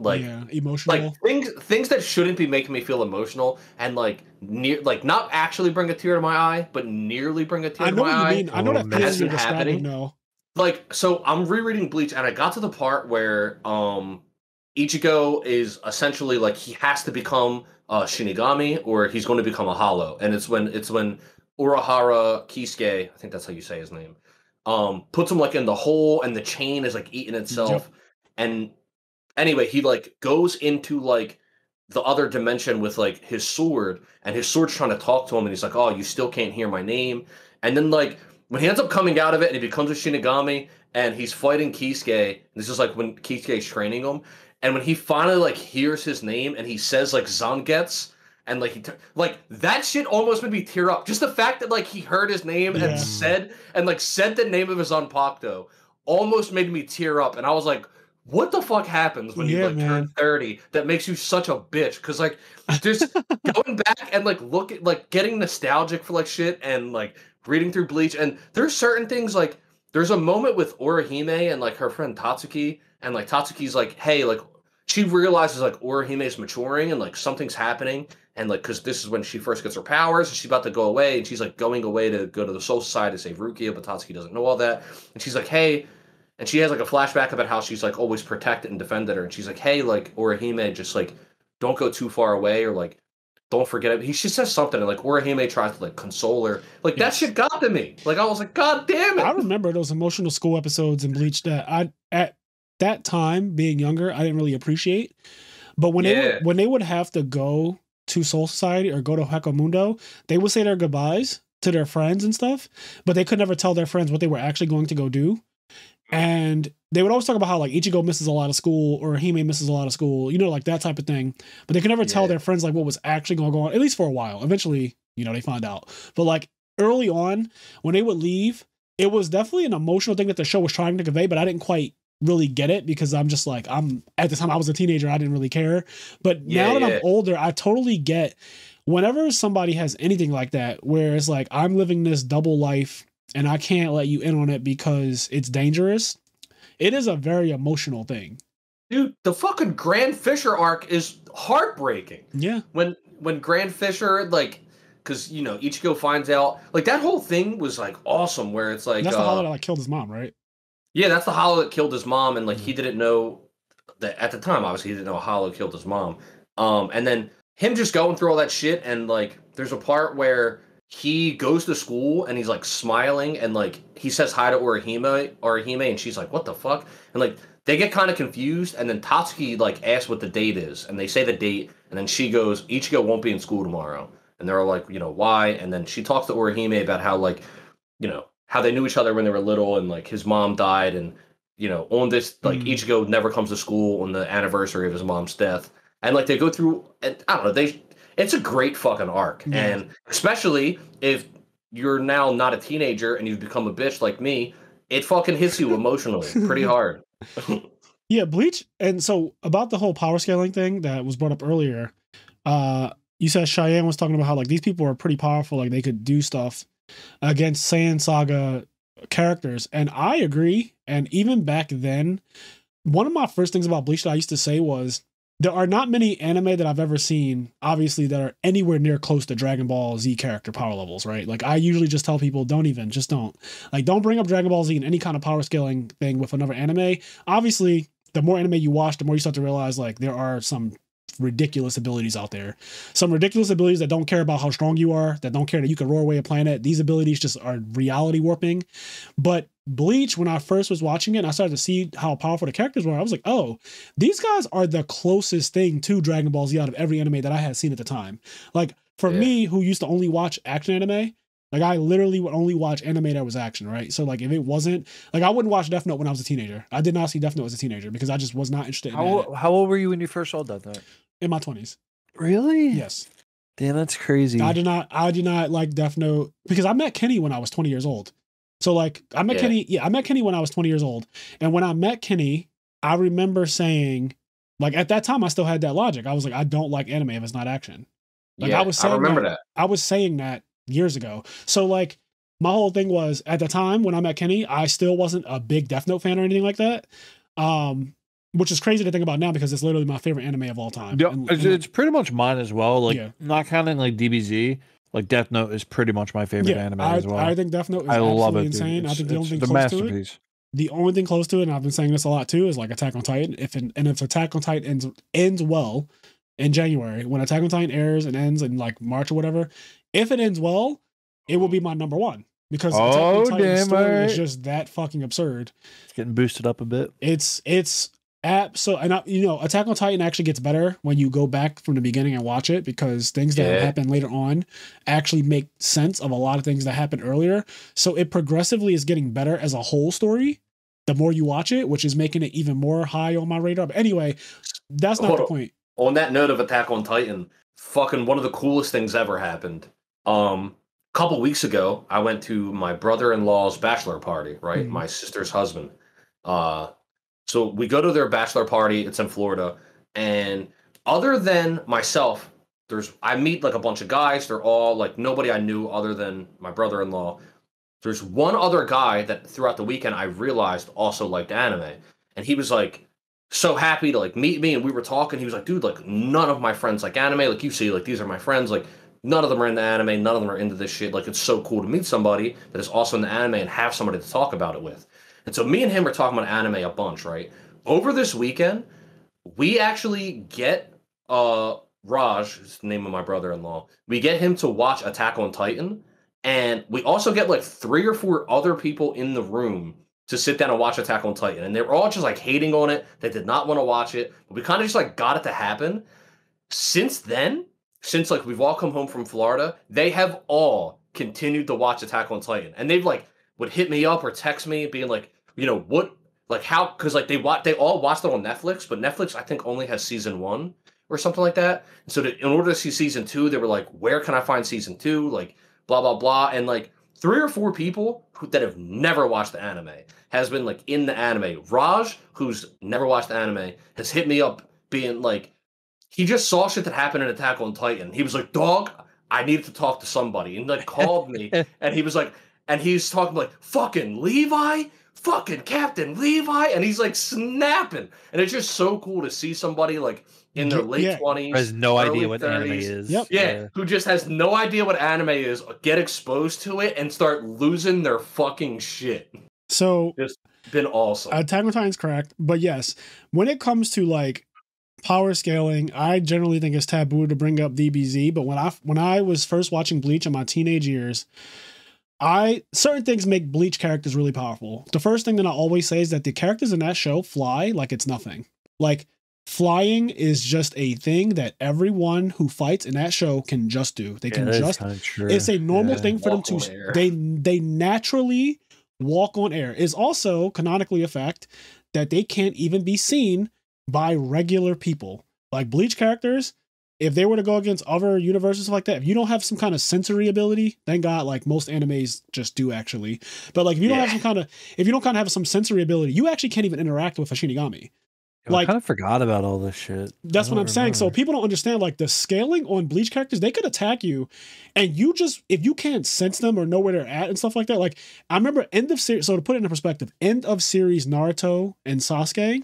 Like things that shouldn't be making me feel emotional, and like not actually bring a tear to my eye, but nearly bring a tear to my eye. I know what you mean. I know that has feeling been you're describing happening. now. Like, so I'm rereading Bleach, and I got to the part where Ichigo is essentially like he has to become a Shinigami or he's going to become a Hollow, and it's when Urahara Kisuke, I think that's how you say his name, puts him like in the hole, and the chain is like eating itself. Yep. And anyway, he like goes into like the other dimension with like his sword, and his sword's trying to talk to him, and he's like, "Oh, you still can't hear my name." And then like when he ends up coming out of it and he becomes a Shinigami and he's fighting Kisuke, this is like when Kisuke's training him, and when he finally like hears his name and he says like Zangetsu, and like like that shit almost made me tear up. Just the fact that like he heard his name and said the name of his Zanpakuto almost made me tear up, and I was like, what the fuck happens when you like turn 30 that makes you such a bitch? Because like just going back and like look at like getting nostalgic for like shit and like reading through Bleach, and there's certain things like there's a moment with Orihime and like her friend Tatsuki, and like Tatsuki's like, hey, like she realizes like Orihime's maturing and like something's happening, and like because this is when she first gets her powers and she's about to go away, and she's like going away to go to the Soul Society to save Rukia, but Tatsuki doesn't know all that, and she's like, hey. And she has like a flashback about how she's like always protected and defended her. And she's like, hey, like Orihime, just like don't go too far away, or like don't forget it. She says something, and like Orihime tries to like console her. Like that shit got to me. Like I was like, God damn it. I remember those emotional school episodes in Bleach that I at that time being younger, I didn't really appreciate. But when they would have to go to Soul Society or go to Hekamundo, they would say their goodbyes to their friends and stuff, but they could never tell their friends what they were actually going to go do. And they would always talk about how like Ichigo misses a lot of school or Hime misses a lot of school, you know, like that type of thing. But they could never tell their friends like what was actually going to go on, at least for a while. Eventually, you know, they find out. But like early on, when they would leave, it was definitely an emotional thing that the show was trying to convey, but I didn't quite really get it because I'm just like, at the time I was a teenager, I didn't really care. But now that I'm older, I totally get whenever somebody has anything like that, where it's like, I'm living this double life and I can't let you in on it because it's dangerous. It is a very emotional thing. Dude, the fucking Grand Fisher arc is heartbreaking. Yeah. When Grand Fisher, like, because, you know, Ichigo finds out, like, that whole thing was, like, awesome, where it's like... That's the Hollow that, like, killed his mom, right? Yeah, that's the Hollow that killed his mom, and, like, he didn't know... that at the time, obviously, he didn't know Hollow killed his mom. And then him just going through all that shit, and, like, there's a part where... he goes to school and he's like smiling and like he says hi to Orihime, and she's like, what the fuck? And like they get kind of confused, and then Tatsuki like asks what the date is, and they say the date, and then she goes, Ichigo won't be in school tomorrow. And they're all like, you know, why? And then she talks to Orihime about how like, you know, how they knew each other when they were little, and like his mom died, and you know, on this like Ichigo never comes to school on the anniversary of his mom's death. And like they go through, and I don't know, it's a great fucking arc. Yeah. And especially if you're now not a teenager and you've become a bitch like me, it fucking hits you emotionally pretty hard. Yeah, Bleach. And so about the whole power scaling thing that was brought up earlier, you said Cheyenne was talking about how like these people are pretty powerful, like they could do stuff against Saiyan Saga characters. And I agree. And even back then, one of my first things about Bleach that I used to say was, there are not many anime that I've ever seen, obviously, that are anywhere near close to Dragon Ball Z character power levels, right? Like, I usually just tell people, just don't. Like, don't bring up Dragon Ball Z in any kind of power scaling thing with another anime. Obviously, the more anime you watch, the more you start to realize, like, there are some ridiculous abilities out there. Some ridiculous abilities that don't care about how strong you are, that don't care that you can roar away a planet. These abilities just are reality warping. But Bleach, when I first was watching it and I started to see how powerful the characters were, I was like, oh, these guys are the closest thing to Dragon Ball Z out of every anime that I had seen at the time. Like, for me, who used to only watch action anime, like, I literally would only watch anime that was action, right? So, like, if it wasn't, like, I wouldn't watch Death Note when I was a teenager. I did not see Death Note as a teenager because I just was not interested in that. How old were you when you first saw Death Note? In my 20s. Really? Yes. Damn, that's crazy. I did not like Death Note because I met Kenny when I was 20 years old. So like I met Kenny when I was 20 years old. And when I met Kenny, I remember saying, like, at that time I still had that logic. I was like, I don't like anime if it's not action. Like I remember that. I was saying that years ago. So like my whole thing was, at the time when I met Kenny, I still wasn't a big Death Note fan or anything like that. Which is crazy to think about now because it's literally my favorite anime of all time. Yeah, it's pretty much mine as well. Like, not counting like DBZ, like Death Note is pretty much my favorite anime as well. I think Death Note is absolutely insane. I think the only thing close to it, the only thing close to it, and I've been saying this a lot too, is like Attack on Titan. If Attack on Titan ends well in January, when Attack on Titan airs and ends in like March or whatever, if it ends well, it will be my number one. Because Attack on Titan's story is just that fucking absurd. It's getting boosted up a bit. It's Attack on Titan actually gets better when you go back from the beginning and watch it, because things that happen later on actually make sense of a lot of things that happened earlier. So it progressively is getting better as a whole story the more you watch it, which is making it even more high on my radar. But anyway, that's not the point. On that note of Attack on Titan, fucking one of the coolest things ever happened. Couple weeks ago, I went to my brother-in-law's bachelor party, right? My sister's husband. So we go to their bachelor party. It's in Florida. And other than myself, I meet like a bunch of guys. They're all like nobody I knew other than my brother-in-law. There's one other guy that throughout the weekend I realized also liked anime. And he was like so happy to like meet me. And we were talking. He was like, dude, like none of my friends like anime. Like you see, like these are my friends. Like none of them are into anime. None of them are into this shit. Like it's so cool to meet somebody that is also into anime and have somebody to talk about it with. And so me and him are talking about anime a bunch, right? Over this weekend, we actually get Raj, who's the name of my brother-in-law, we get him to watch Attack on Titan, and we also get like 3 or 4 other people in the room to sit down and watch Attack on Titan. And they were all just like hating on it. They did not want to watch it. But we kind of just like got it to happen. Since then, since like we've all come home from Florida, they have all continued to watch Attack on Titan. And they've like would hit me up or text me being like, you know, what, like how, because like they all watched it on Netflix, but Netflix I think only has season 1 or something like that. And so in order to see season 2, they were like, where can I find season 2? Like blah blah blah. And like 3 or 4 people that have never watched the anime has been like in the anime. Raj, who's never watched the anime, has hit me up being like, he just saw shit that happened in Attack on Titan. He was like, dog, I needed to talk to somebody, and like called me, and he was like. And he's talking like, fucking Levi? Fucking Captain Levi? And he's like snapping. And it's just so cool to see somebody like in their late 20s. Has no idea what 30s, anime is. Yep. Who just has no idea what anime is, get exposed to it, and start losing their fucking shit. So, it's been awesome. Attack on Titan's correct. But yes, when it comes to like power scaling, I generally think it's taboo to bring up DBZ. But when I was first watching Bleach in my teenage years, certain things make Bleach characters really powerful. The first thing that I always say is that the characters in that show fly like it's nothing. Like flying is just a thing that everyone who fights in that show can just do. They can just. It's a normal thing for them to. They naturally walk on air. Is also canonically a fact that they can't even be seen by regular people. Like Bleach characters, if they were to go against other universes like that, if you don't have some kind of sensory ability, thank God, like most animes just do actually. But like if you don't have some sensory ability, you actually can't even interact with a Shinigami. Like, I kind of forgot about all this shit. That's what I'm saying. So people don't understand like the scaling on Bleach characters. They could attack you, and you just, if you can't sense them or know where they're at and stuff like that. Like I remember end of series. So to put it in perspective, end of series Naruto and Sasuke,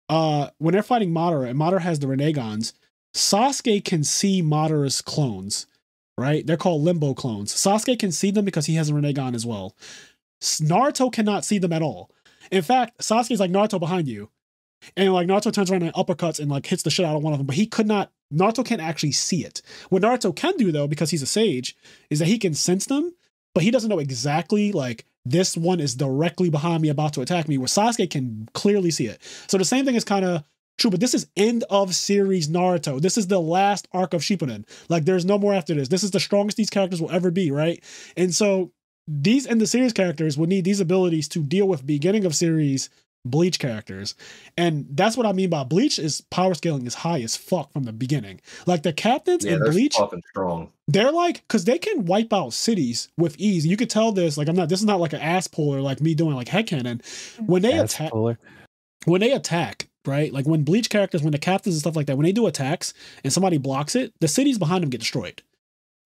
when they're fighting Madara and Madara has the Renegons, Sasuke can see Madara's clones, right? They're called limbo clones. Sasuke can see them because he has a Renegon as well. Naruto cannot see them at all. In fact, Sasuke's like, Naruto behind you. And like Naruto turns around and uppercuts and like hits the shit out of one of them, but Naruto can't actually see it. What Naruto can do though, because he's a sage, is that he can sense them, but he doesn't know exactly like this one is directly behind me about to attack me, where Sasuke can clearly see it. So the same thing is kind of true, but this is end of series Naruto. This is the last arc of Shippuden. Like, there's no more after this. This is the strongest these characters will ever be, right? And so these end of series characters will need these abilities to deal with beginning of series Bleach characters. And that's what I mean by Bleach is power scaling is high as fuck from the beginning. Like, the captains in Bleach, fucking strong. they're like, because they can wipe out cities with ease. You could tell this, like, this is not like an ass puller like me doing like headcanon. When they attack, right? Like, when Bleach characters, when the captains and stuff like that, when they do attacks and somebody blocks it, the cities behind them get destroyed.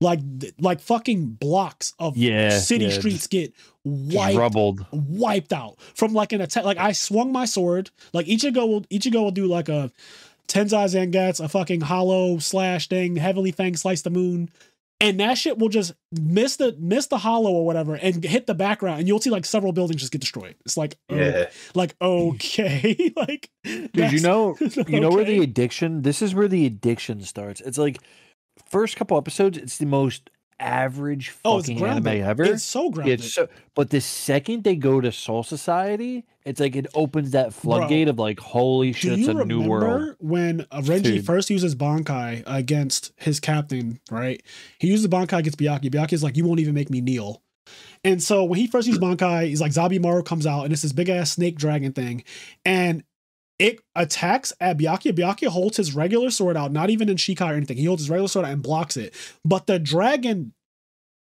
Like fucking blocks of city streets get wiped out from like an attack. Like, I swung my sword. Like, Ichigo will do like a Tensai Zangetsu, a fucking hollow slash thing, Heavenly Fang slice the moon, and that shit will just miss the hollow or whatever and hit the background, and you'll see like several buildings just get destroyed. It's like, like, okay, like, dude, you know where the addiction. This is where the addiction starts. It's like, first couple episodes, it's the most average fucking anime ever. It's so grounded. But the second they go to Soul Society, it's like it opens that floodgate of like, holy shit, it's a new world. When Renji first uses Bankai against his captain, right? He uses Bankai against Byakuya. Byakuya's like, you won't even make me kneel. And so when he first used Bankai, he's like, Zabimaru comes out, and it's this big ass snake dragon thing. And it attacks at Byakuya. Byakuya holds his regular sword out, not even in Shikai or anything. He holds his regular sword out and blocks it. But the dragon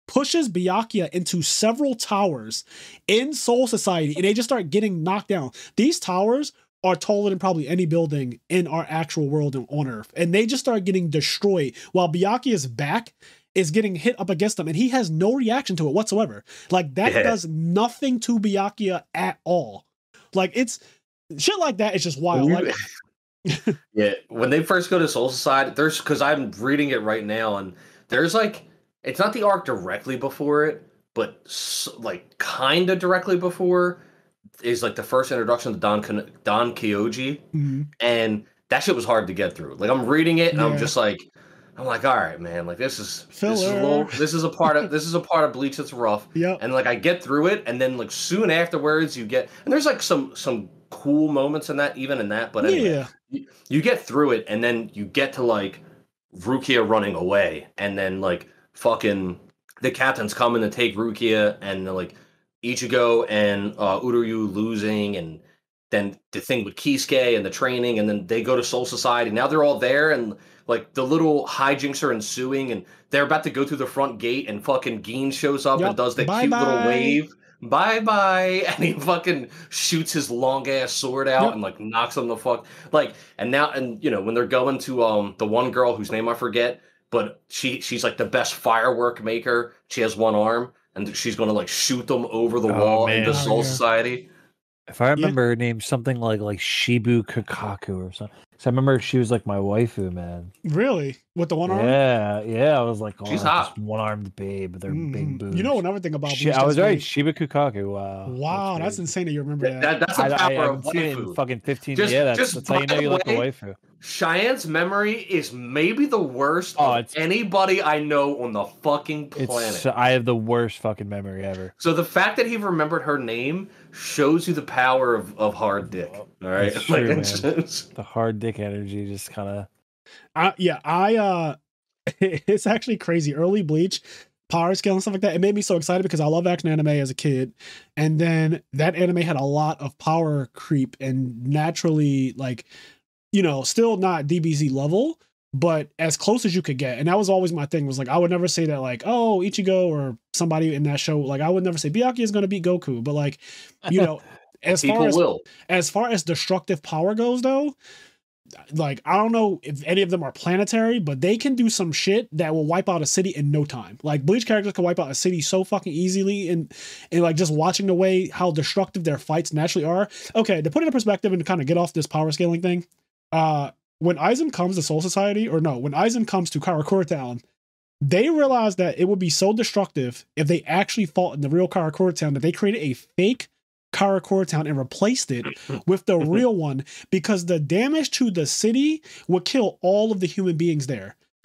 pushes Byakuya into several towers in Soul Society, and they just start getting knocked down. These towers are taller than probably any building in our actual world on Earth. And they just start getting destroyed while Byakuya's back is getting hit up against them, and he has no reaction to it whatsoever. Like, that does nothing to Byakuya at all. Like, it's shit like that is just wild. Like, yeah, when they first go to Soul Society, because I'm reading it right now, and there's like, it's not the arc directly before it, but like kind of directly before is like the first introduction to Don Kyoji, and that shit was hard to get through. Like, I'm reading it, and I'm like, all right, man, like, this is a part of Bleach that's rough. Yep. And like, I get through it, and then like soon afterwards and there's like some cool moments in that, but anyway, you get through it, and then you get to like Rukia running away, and then like fucking the captain's coming to take Rukia, and like Ichigo and Uryu losing, and then the thing with Kisuke and the training, and then they go to Soul Society. Now they're all there, and like the little hijinks are ensuing, and they're about to go through the front gate, and fucking Gin shows up and does the cute little wave. Bye-bye. And he fucking shoots his long ass sword out and like knocks them the fuck. Like, and now, and you know, when they're going to the one girl whose name I forget, but she's like the best firework maker. She has one arm, and she's gonna like shoot them over the wall into Soul Society. If I remember her name, something like Shibu Kakaku or something. So I remember she was like my waifu, man. Really? With the one arm? Yeah. I was like, she's hot. One-armed babe with her big boobs. You know another thing about Bleach? I was right. Shiba Kukaku. Wow, that's insane that you remember that. That's a power of seen it in fucking 15. That's how you know you like a waifu. Cheyenne's memory is maybe the worst of anybody I know on the fucking planet. I have the worst fucking memory ever. So the fact that he remembered her name shows you the power of hard dick. All right, that's true, man. The hard dick energy just kind of. It's actually crazy. Early Bleach, power scale and stuff like that. It made me so excited because I love action anime as a kid, and then that anime had a lot of power creep and naturally, like, you know, still not DBZ level, but as close as you could get. And that was always my thing, was like, I would never say that like, oh, Ichigo or somebody in that show, like I would never say Byakuya is going to beat Goku, but like, you know, as far as destructive power goes though, like, I don't know if any of them are planetary, but they can do some shit that will wipe out a city in no time. Like, Bleach characters can wipe out a city so fucking easily, and like just watching the way how destructive their fights naturally are. Okay, to put it in perspective and kind of get off this power scaling thing, when Aizen comes to Soul Society, when Aizen comes to Karakura Town, they realized that it would be so destructive if they actually fought in the real Karakura Town that they created a fake Karakura Town and replaced it with the real one, because the damage to the city would kill all of the human beings there.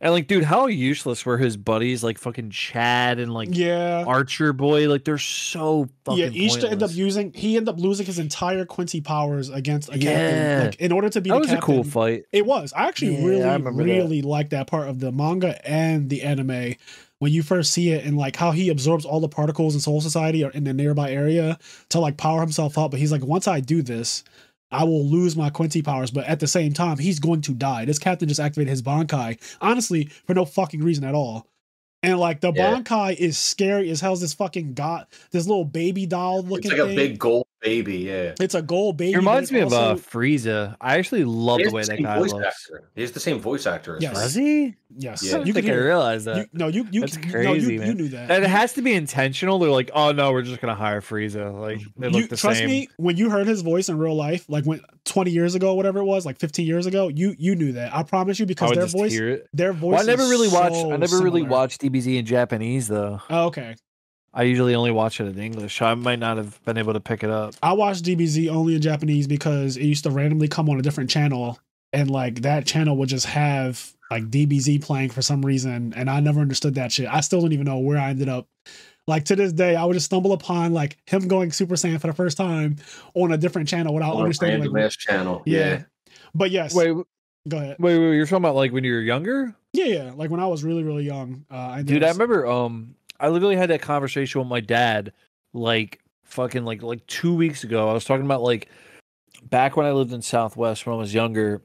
And like, dude, how useless were his buddies like fucking Chad and like Archer Boy? Like, they're so fucking each to end up using. He ended up losing his entire Quincy powers against a captain. Like, in order to be that the was captain, a cool fight. It was. I actually really like that part of the manga and the anime. When you first see it and like how he absorbs all the particles in Soul Society or in the nearby area to like power himself up. But he's like, once I do this, I will lose my Quincy powers, but at the same time, he's going to die. This captain just activated his Bankai, honestly, for no fucking reason at all. And like the Bankai is scary as hell. This fucking this little baby doll looking thing. It's like a big gold baby, yeah. It's a gold baby. It reminds me of Frieza. I actually love the way that guy looks. He's the same voice actor as Yes. Was he? Yes. Yeah. I realize that. That's crazy, man. You knew that. And it has to be intentional. They're like, oh no, we're just gonna hire Frieza. Like they look the same. Trust me, when you heard his voice in real life, like when 20 years ago, whatever it was, like 15 years ago, you knew that. I promise you, because their voice. Well, I never really watched DBZ in Japanese though. Oh, okay. I usually only watch it in English. I might not have been able to pick it up. I watched DBZ only in Japanese because it used to randomly come on a different channel, and like that channel would just have like DBZ playing for some reason, and I never understood that shit. I still don't even know where I ended up. Like to this day, I would just stumble upon like him going Super Saiyan for the first time on a different channel without understanding. Like channel, yeah. But yes. Wait, go ahead. Wait, you're talking about like when you were younger? Yeah, like when I was really, really young. I remember. I literally had that conversation with my dad, like fucking like 2 weeks ago. I was talking about like back when I lived in Southwest when I was younger.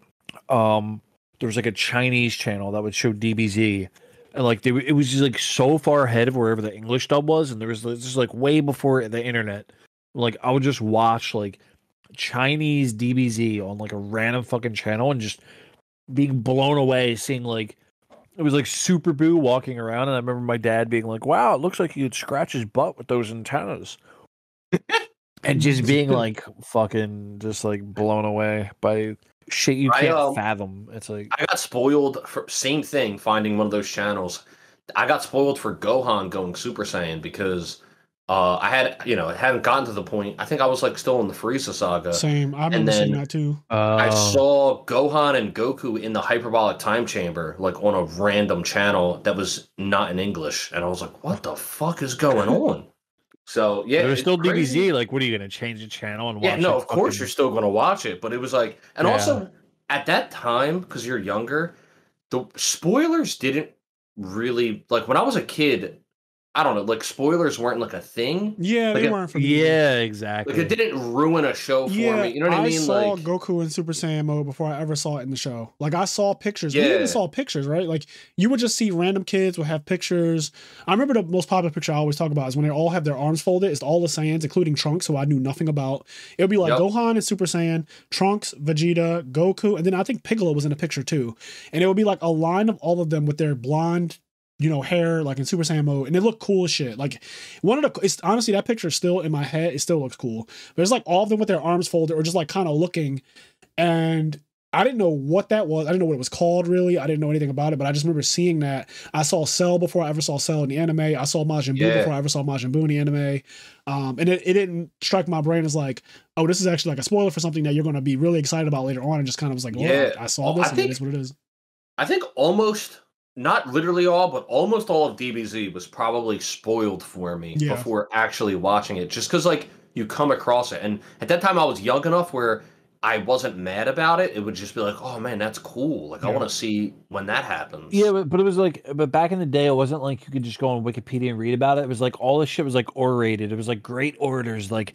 There was like a Chinese channel that would show DBZ, and like it was just like so far ahead of wherever the English dub was, and there was just like way before the internet. Like I would just watch like Chinese DBZ on like a random fucking channel and just being blown away, seeing like. It was like Super Boo walking around, and I remember my dad being like, "Wow, it looks like he could scratch his butt with those antennas," and just being like, "Fucking," just like blown away by shit you can't fathom. It's like I got spoiled for same thing. Finding one of those channels, I got spoiled for Gohan going Super Saiyan because I had it hadn't gotten to the point. I think I was like still in the Frieza saga. Same. I remember seeing that too. I saw Gohan and Goku in the hyperbolic time chamber, like on a random channel that was not in English, and I was like, "What the fuck is going on?" So yeah, there's still crazy. DBZ. Like, what are you gonna change the channel and watch? Yeah, no, of course you're still gonna watch it, but it was like, and also at that time because you're younger, the spoilers didn't really like when I was a kid. I don't know, like spoilers weren't like a thing. Yeah, like they weren't for me. Yeah, exactly. Like it didn't ruin a show for me. You know what I mean? I saw Goku in Super Saiyan mode before I ever saw it in the show. Like I saw pictures. We even saw pictures, right? Like you would just see random kids would have pictures. I remember the most popular picture I always talk about is when they all have their arms folded. It's all the Saiyans, including Trunks, who I knew nothing about. It would be like Gohan and Super Saiyan, Trunks, Vegeta, Goku, and then I think Piccolo was in the picture too. And it would be like a line of all of them with their blonde hair, like in Super Saiyan mode, and it looked cool as shit. Like it's honestly, that picture is still in my head. It still looks cool. But it's like all of them with their arms folded or just like kind of looking. And I didn't know what that was. I didn't know what it was called really. I didn't know anything about it, but I just remember seeing that. I saw Cell before I ever saw Cell in the anime. I saw Majin Buu before I ever saw Majin Buu in the anime. And it didn't strike my brain as like, oh, this is actually like a spoiler for something that you're going to be really excited about later on. And just kind of was like, I saw this and it is what it is. I think almost not literally all, but almost all of DBZ was probably spoiled for me before actually watching it. Just because, like, you come across it. And at that time, I was young enough where I wasn't mad about it. It would just be like, oh, man, that's cool. Like, I want to see when that happens. Yeah, but it was like, but back in the day, it wasn't like you could just go on Wikipedia and read about it. It was like all this shit was like orated. It was like great orators, like,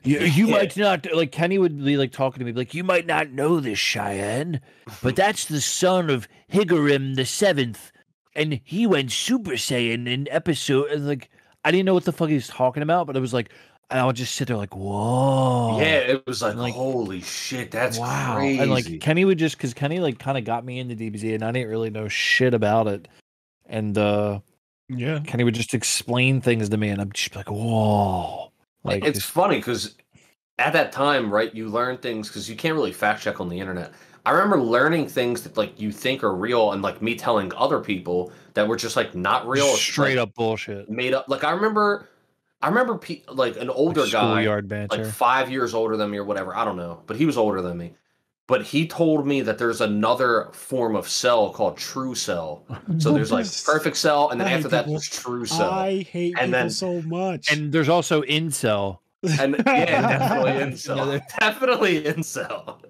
you might not, like Kenny would be like talking to me like, you might not know this, Cheyenne, but that's the son of Higarim the Seventh, and he went Super Saiyan in episode. And like I didn't know what the fuck he was talking about, but it was like, and I would just sit there like, whoa, yeah, it was like holy shit, that's crazy. And like Kenny would just because Kenny like kind of got me into DBZ, and I didn't really know shit about it, and Kenny would just explain things to me, and I'm just like, whoa. Like it's funny because at that time, right, you learn things because you can't really fact check on the internet. I remember learning things that like you think are real, and like me telling other people that were just like not real, straight up bullshit, made up. Like I remember like an older guy, schoolyard banter, like 5 years older than me or whatever. I don't know, but he was older than me. but he told me that there's another form of cell called true cell. So there's like perfect cell, and then after that there's true cell. I hate people so much. And there's also incel. And yeah, definitely incel. Definitely incel.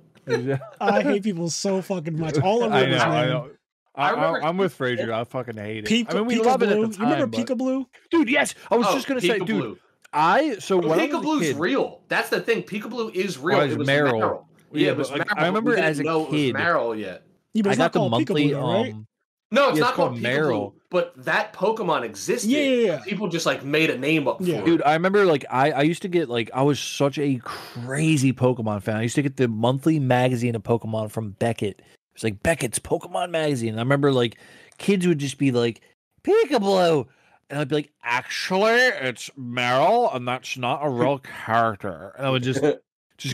I hate people so fucking much. All of them. I know. I'm with Frazier. I fucking hate it. I mean, we Peekaboo. love it at the time. You remember Peekaboo? Dude, yes. I was just gonna say, dude. Peekaboo's real. That's the thing. Peekaboo is real. It was Meryl. Yeah, it was Meryl. I remember as a kid. It was Meryl yet. Yeah, but I got the monthly. Peekaboo, right? No, it's not called Meryl. But that Pokemon existed. Yeah. People just like made a name up for it. Dude, I remember like I used to get like I was such a crazy Pokemon fan. I used to get the monthly magazine of Pokemon from Beckett. It was like Beckett's Pokemon magazine. I remember like kids would just be like Peekaboo, and I'd be like, actually, it's Meryl, and that's not a real character. And I would just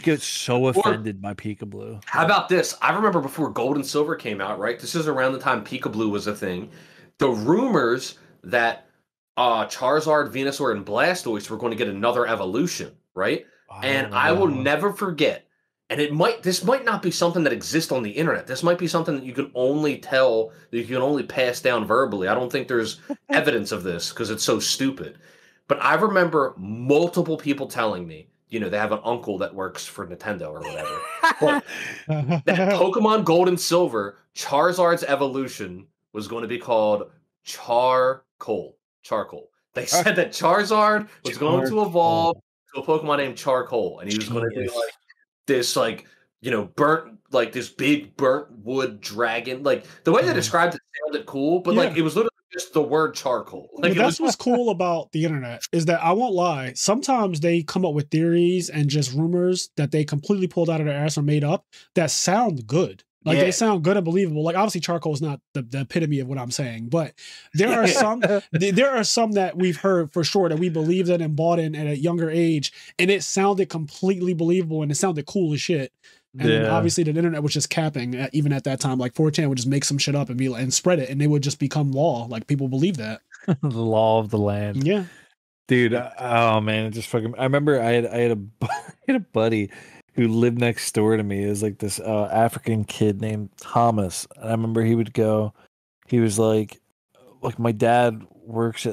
get so offended by Peekaboo. How about this? I remember before Gold and Silver came out, right? This is around the time Peekaboo was a thing. The rumors that Charizard, Venusaur, and Blastoise were going to get another evolution, right? And I will never forget. And this might not be something that exists on the internet. This might be something that you can only tell, that you can only pass down verbally. I don't think there's evidence of this because it's so stupid. But I remember multiple people telling me, you know, they have an uncle that works for Nintendo or whatever. But that Pokemon Gold and Silver, Charizard's evolution was going to be called Charcoal. They said that Charizard was going to evolve to a Pokemon named Charcoal, and he was going to be like this, like, you know, this big burnt wood dragon. Like the way they described it sounded cool, but like it was literally just the word charcoal. Like that's what's cool about the internet is that I won't lie. Sometimes they come up with theories and just rumors that they completely pulled out of their ass or made up that sound good. Like they sound good and believable. Like obviously charcoal is not the epitome of what I'm saying, but there are some that we've heard for sure that we believed in and bought in at a younger age, and it sounded completely believable and it sounded cool as shit. And then obviously the internet was just capping even at that time. Like 4chan would just make some shit up and and spread it, and they would just become law. Like people believe that. The law of the land. Yeah. Dude, oh man, it just fucking I remember I had a buddy who lived next door to me. It was like this African kid named Thomas. And I remember he was like my dad works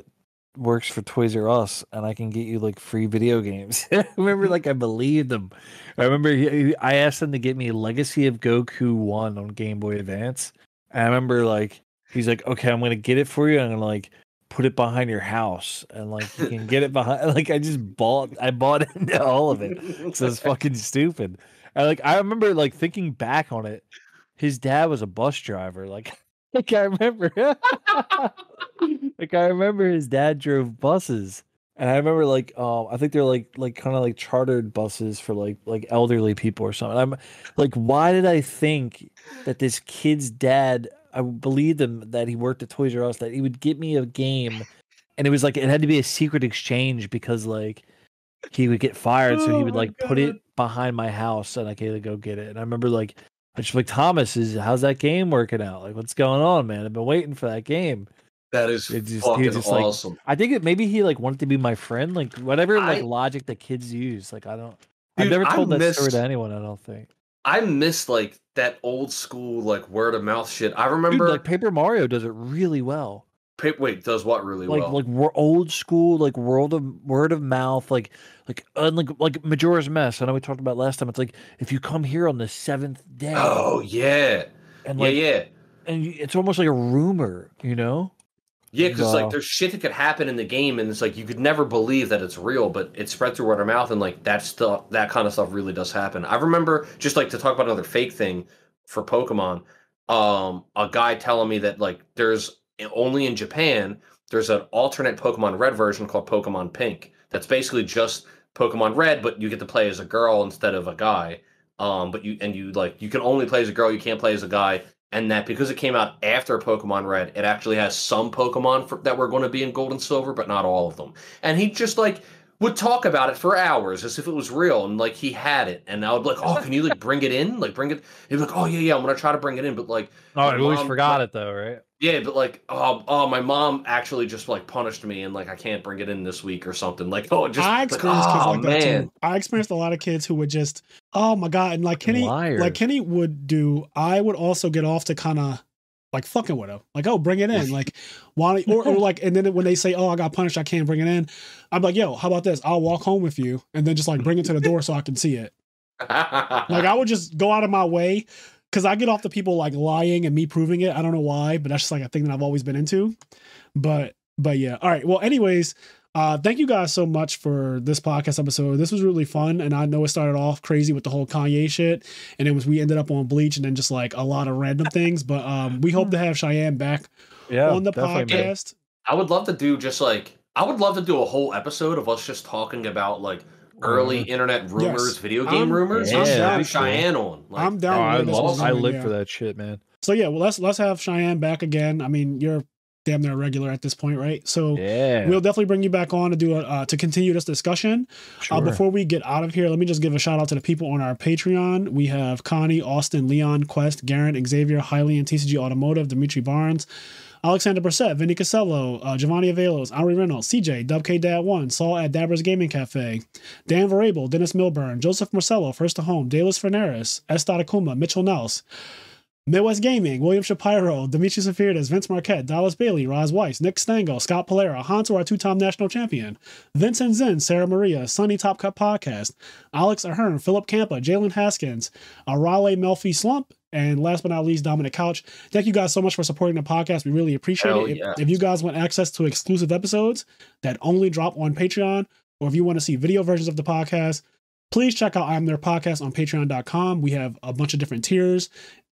for Toys R Us and I can get you like free video games. I remember like I believed him. I remember I asked him to get me Legacy of Goku 1 on Game Boy Advance. And I remember like he's like, okay, I'm gonna get it for you. I'm gonna like put it behind your house and like you can get it behind. Like I bought into all of it. So it's fucking stupid. I remember like thinking back on it. His dad was a bus driver. Like I remember I remember his dad drove buses. And I remember like I think they're like kind of like chartered buses for like elderly people or something. I'm like, why did I think that this kid's dad, I believed him that he worked at Toys R Us, that he would get me a game, and it was like it had to be a secret exchange because like he would get fired, so he would like put it behind my house and I could go get it. And I remember like I just like, Thomas, how's that game working out? Like, what's going on, man? I've been waiting for that game. That is fucking awesome. Like, I think maybe he like wanted to be my friend, like whatever like logic that kids use. Like I've never told that story to anyone. I don't think. I miss like that old school like word of mouth shit. I remember like Paper Mario does it really well. Does what really well? Like we're old school, like word of mouth, like Majora's Mask. I know we talked about last time. It's like if you come here on the 7th day. Oh yeah, and and it's almost like a rumor, you know. Yeah, because like there's shit that could happen in the game, and it's like you could never believe that it's real, but it's spread through word of mouth, and like that kind of stuff really does happen. I remember just like to talk about another fake thing for Pokemon. A guy telling me that like there's only in Japan there's an alternate Pokemon Red version called Pokemon Pink. That's basically just Pokemon Red, but you get to play as a girl instead of a guy. But you can only play as a girl, you can't play as a guy. And that because it came out after Pokemon Red, it actually has some Pokemon that were going to be in Gold and Silver, but not all of them. And he just like would talk about it for hours as if it was real, and like he had it, and I would be like, "Oh, can you like bring it in? Like bring it?" He'd be like, "Oh yeah, I'm gonna try to bring it in," but like, oh, I always forgot it though, right? Yeah, but like, oh, my mom actually just like punished me, and like I can't bring it in this week or something. Like, oh, just I experienced like, kids oh, like man. that too. I experienced a lot of kids who would just, oh my god, and like Kenny would do. I would also get off to kind of like fucking with him, like, oh, bring it in, like, why, or like, and then when they say, oh, I got punished, I can't bring it in, I'm like, yo, how about this? I'll walk home with you, and then just like bring it to the door so I can see it. Like, I would just go out of my way because I get off the people like lying and me proving it. I don't know why, but that's just like a thing that I've always been into. But yeah, all right. Well, anyways. Thank you guys so much for this podcast episode. This was really fun, and I know it started off crazy with the whole Kanye shit, and we ended up on Bleach, and then just like a lot of random things. But we hope to have Cheyenne back on the podcast. I would love to do a whole episode of us just talking about like early internet rumors, video game rumors. Yeah, have Cheyenne on. Like, I'm down. I live for that shit, man. So yeah, well let's have Cheyenne back again. I mean, you're damn near regular at this point, right? So we'll definitely bring you back on to do to continue this discussion. Sure. Before we get out of here, let me just give a shout out to the people on our Patreon. We have Connie, Austin, Leon, Quest, Garrett, Xavier, Hylian, TCG Automotive, Dimitri Barnes, Alexander Brissett, Vinny Casello, Giovanni Avelos, Ari Reynolds, CJ, WK-Dad1, Saul at Dabber's Gaming Cafe, Dan Varable, Dennis Milburn, Joseph Marcello, First to Home, Dalis Ferneris, S. Akuma, Mitchell Nels, Midwest Gaming, William Shapiro, Dimitri Safirdas, Vince Marquette, Dallas Bailey, Roz Weiss, Nick Stango, Scott Polera, Hanto, our two-time national champion, Vincent Zinn, Sarah Maria, Sunny Top Cut Podcast, Alex Ahern, Philip Campa, Jalen Haskins, Raleigh Melfi Slump, and last but not least, Dominic Couch. Thank you guys so much for supporting the podcast. We really appreciate it. If you guys want access to exclusive episodes that only drop on Patreon, or if you want to see video versions of the podcast, please check out IMNerd Podcast on patreon.com. We have a bunch of different tiers.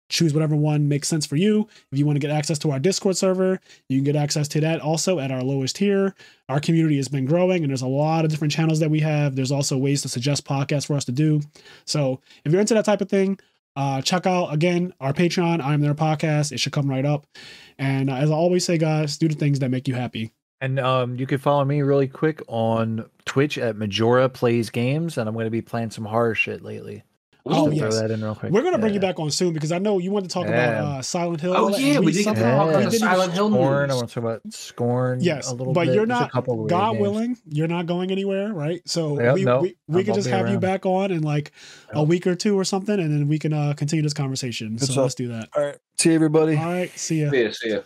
Choose whatever one makes sense for you. If you want to get access to our Discord server, you can get access to that also at our lowest tier. Our community has been growing, and there's a lot of different channels that we have. There's also ways to suggest podcasts for us to do. So if you're into that type of thing, check out, again, our Patreon, IMNerd Podcast. It should come right up. And as I always say, guys, do the things that make you happy. And you can follow me really quick on Twitch at Majora Plays Games, and I'm going to be playing some horror shit lately. Oh, yes. Throw that in real quick. We're going to bring you back on soon because I know you want to talk about Silent Hill. Oh, yeah, we did talk about Silent Hill. Scorn. I want to talk about Scorn. Yes, a little but bit. You're not, God willing, you're not going anywhere, right? So we can just have you back on in like a week or two or something, and then we can continue this conversation. So let's do that. All right. See you, everybody. All right. See ya. See ya.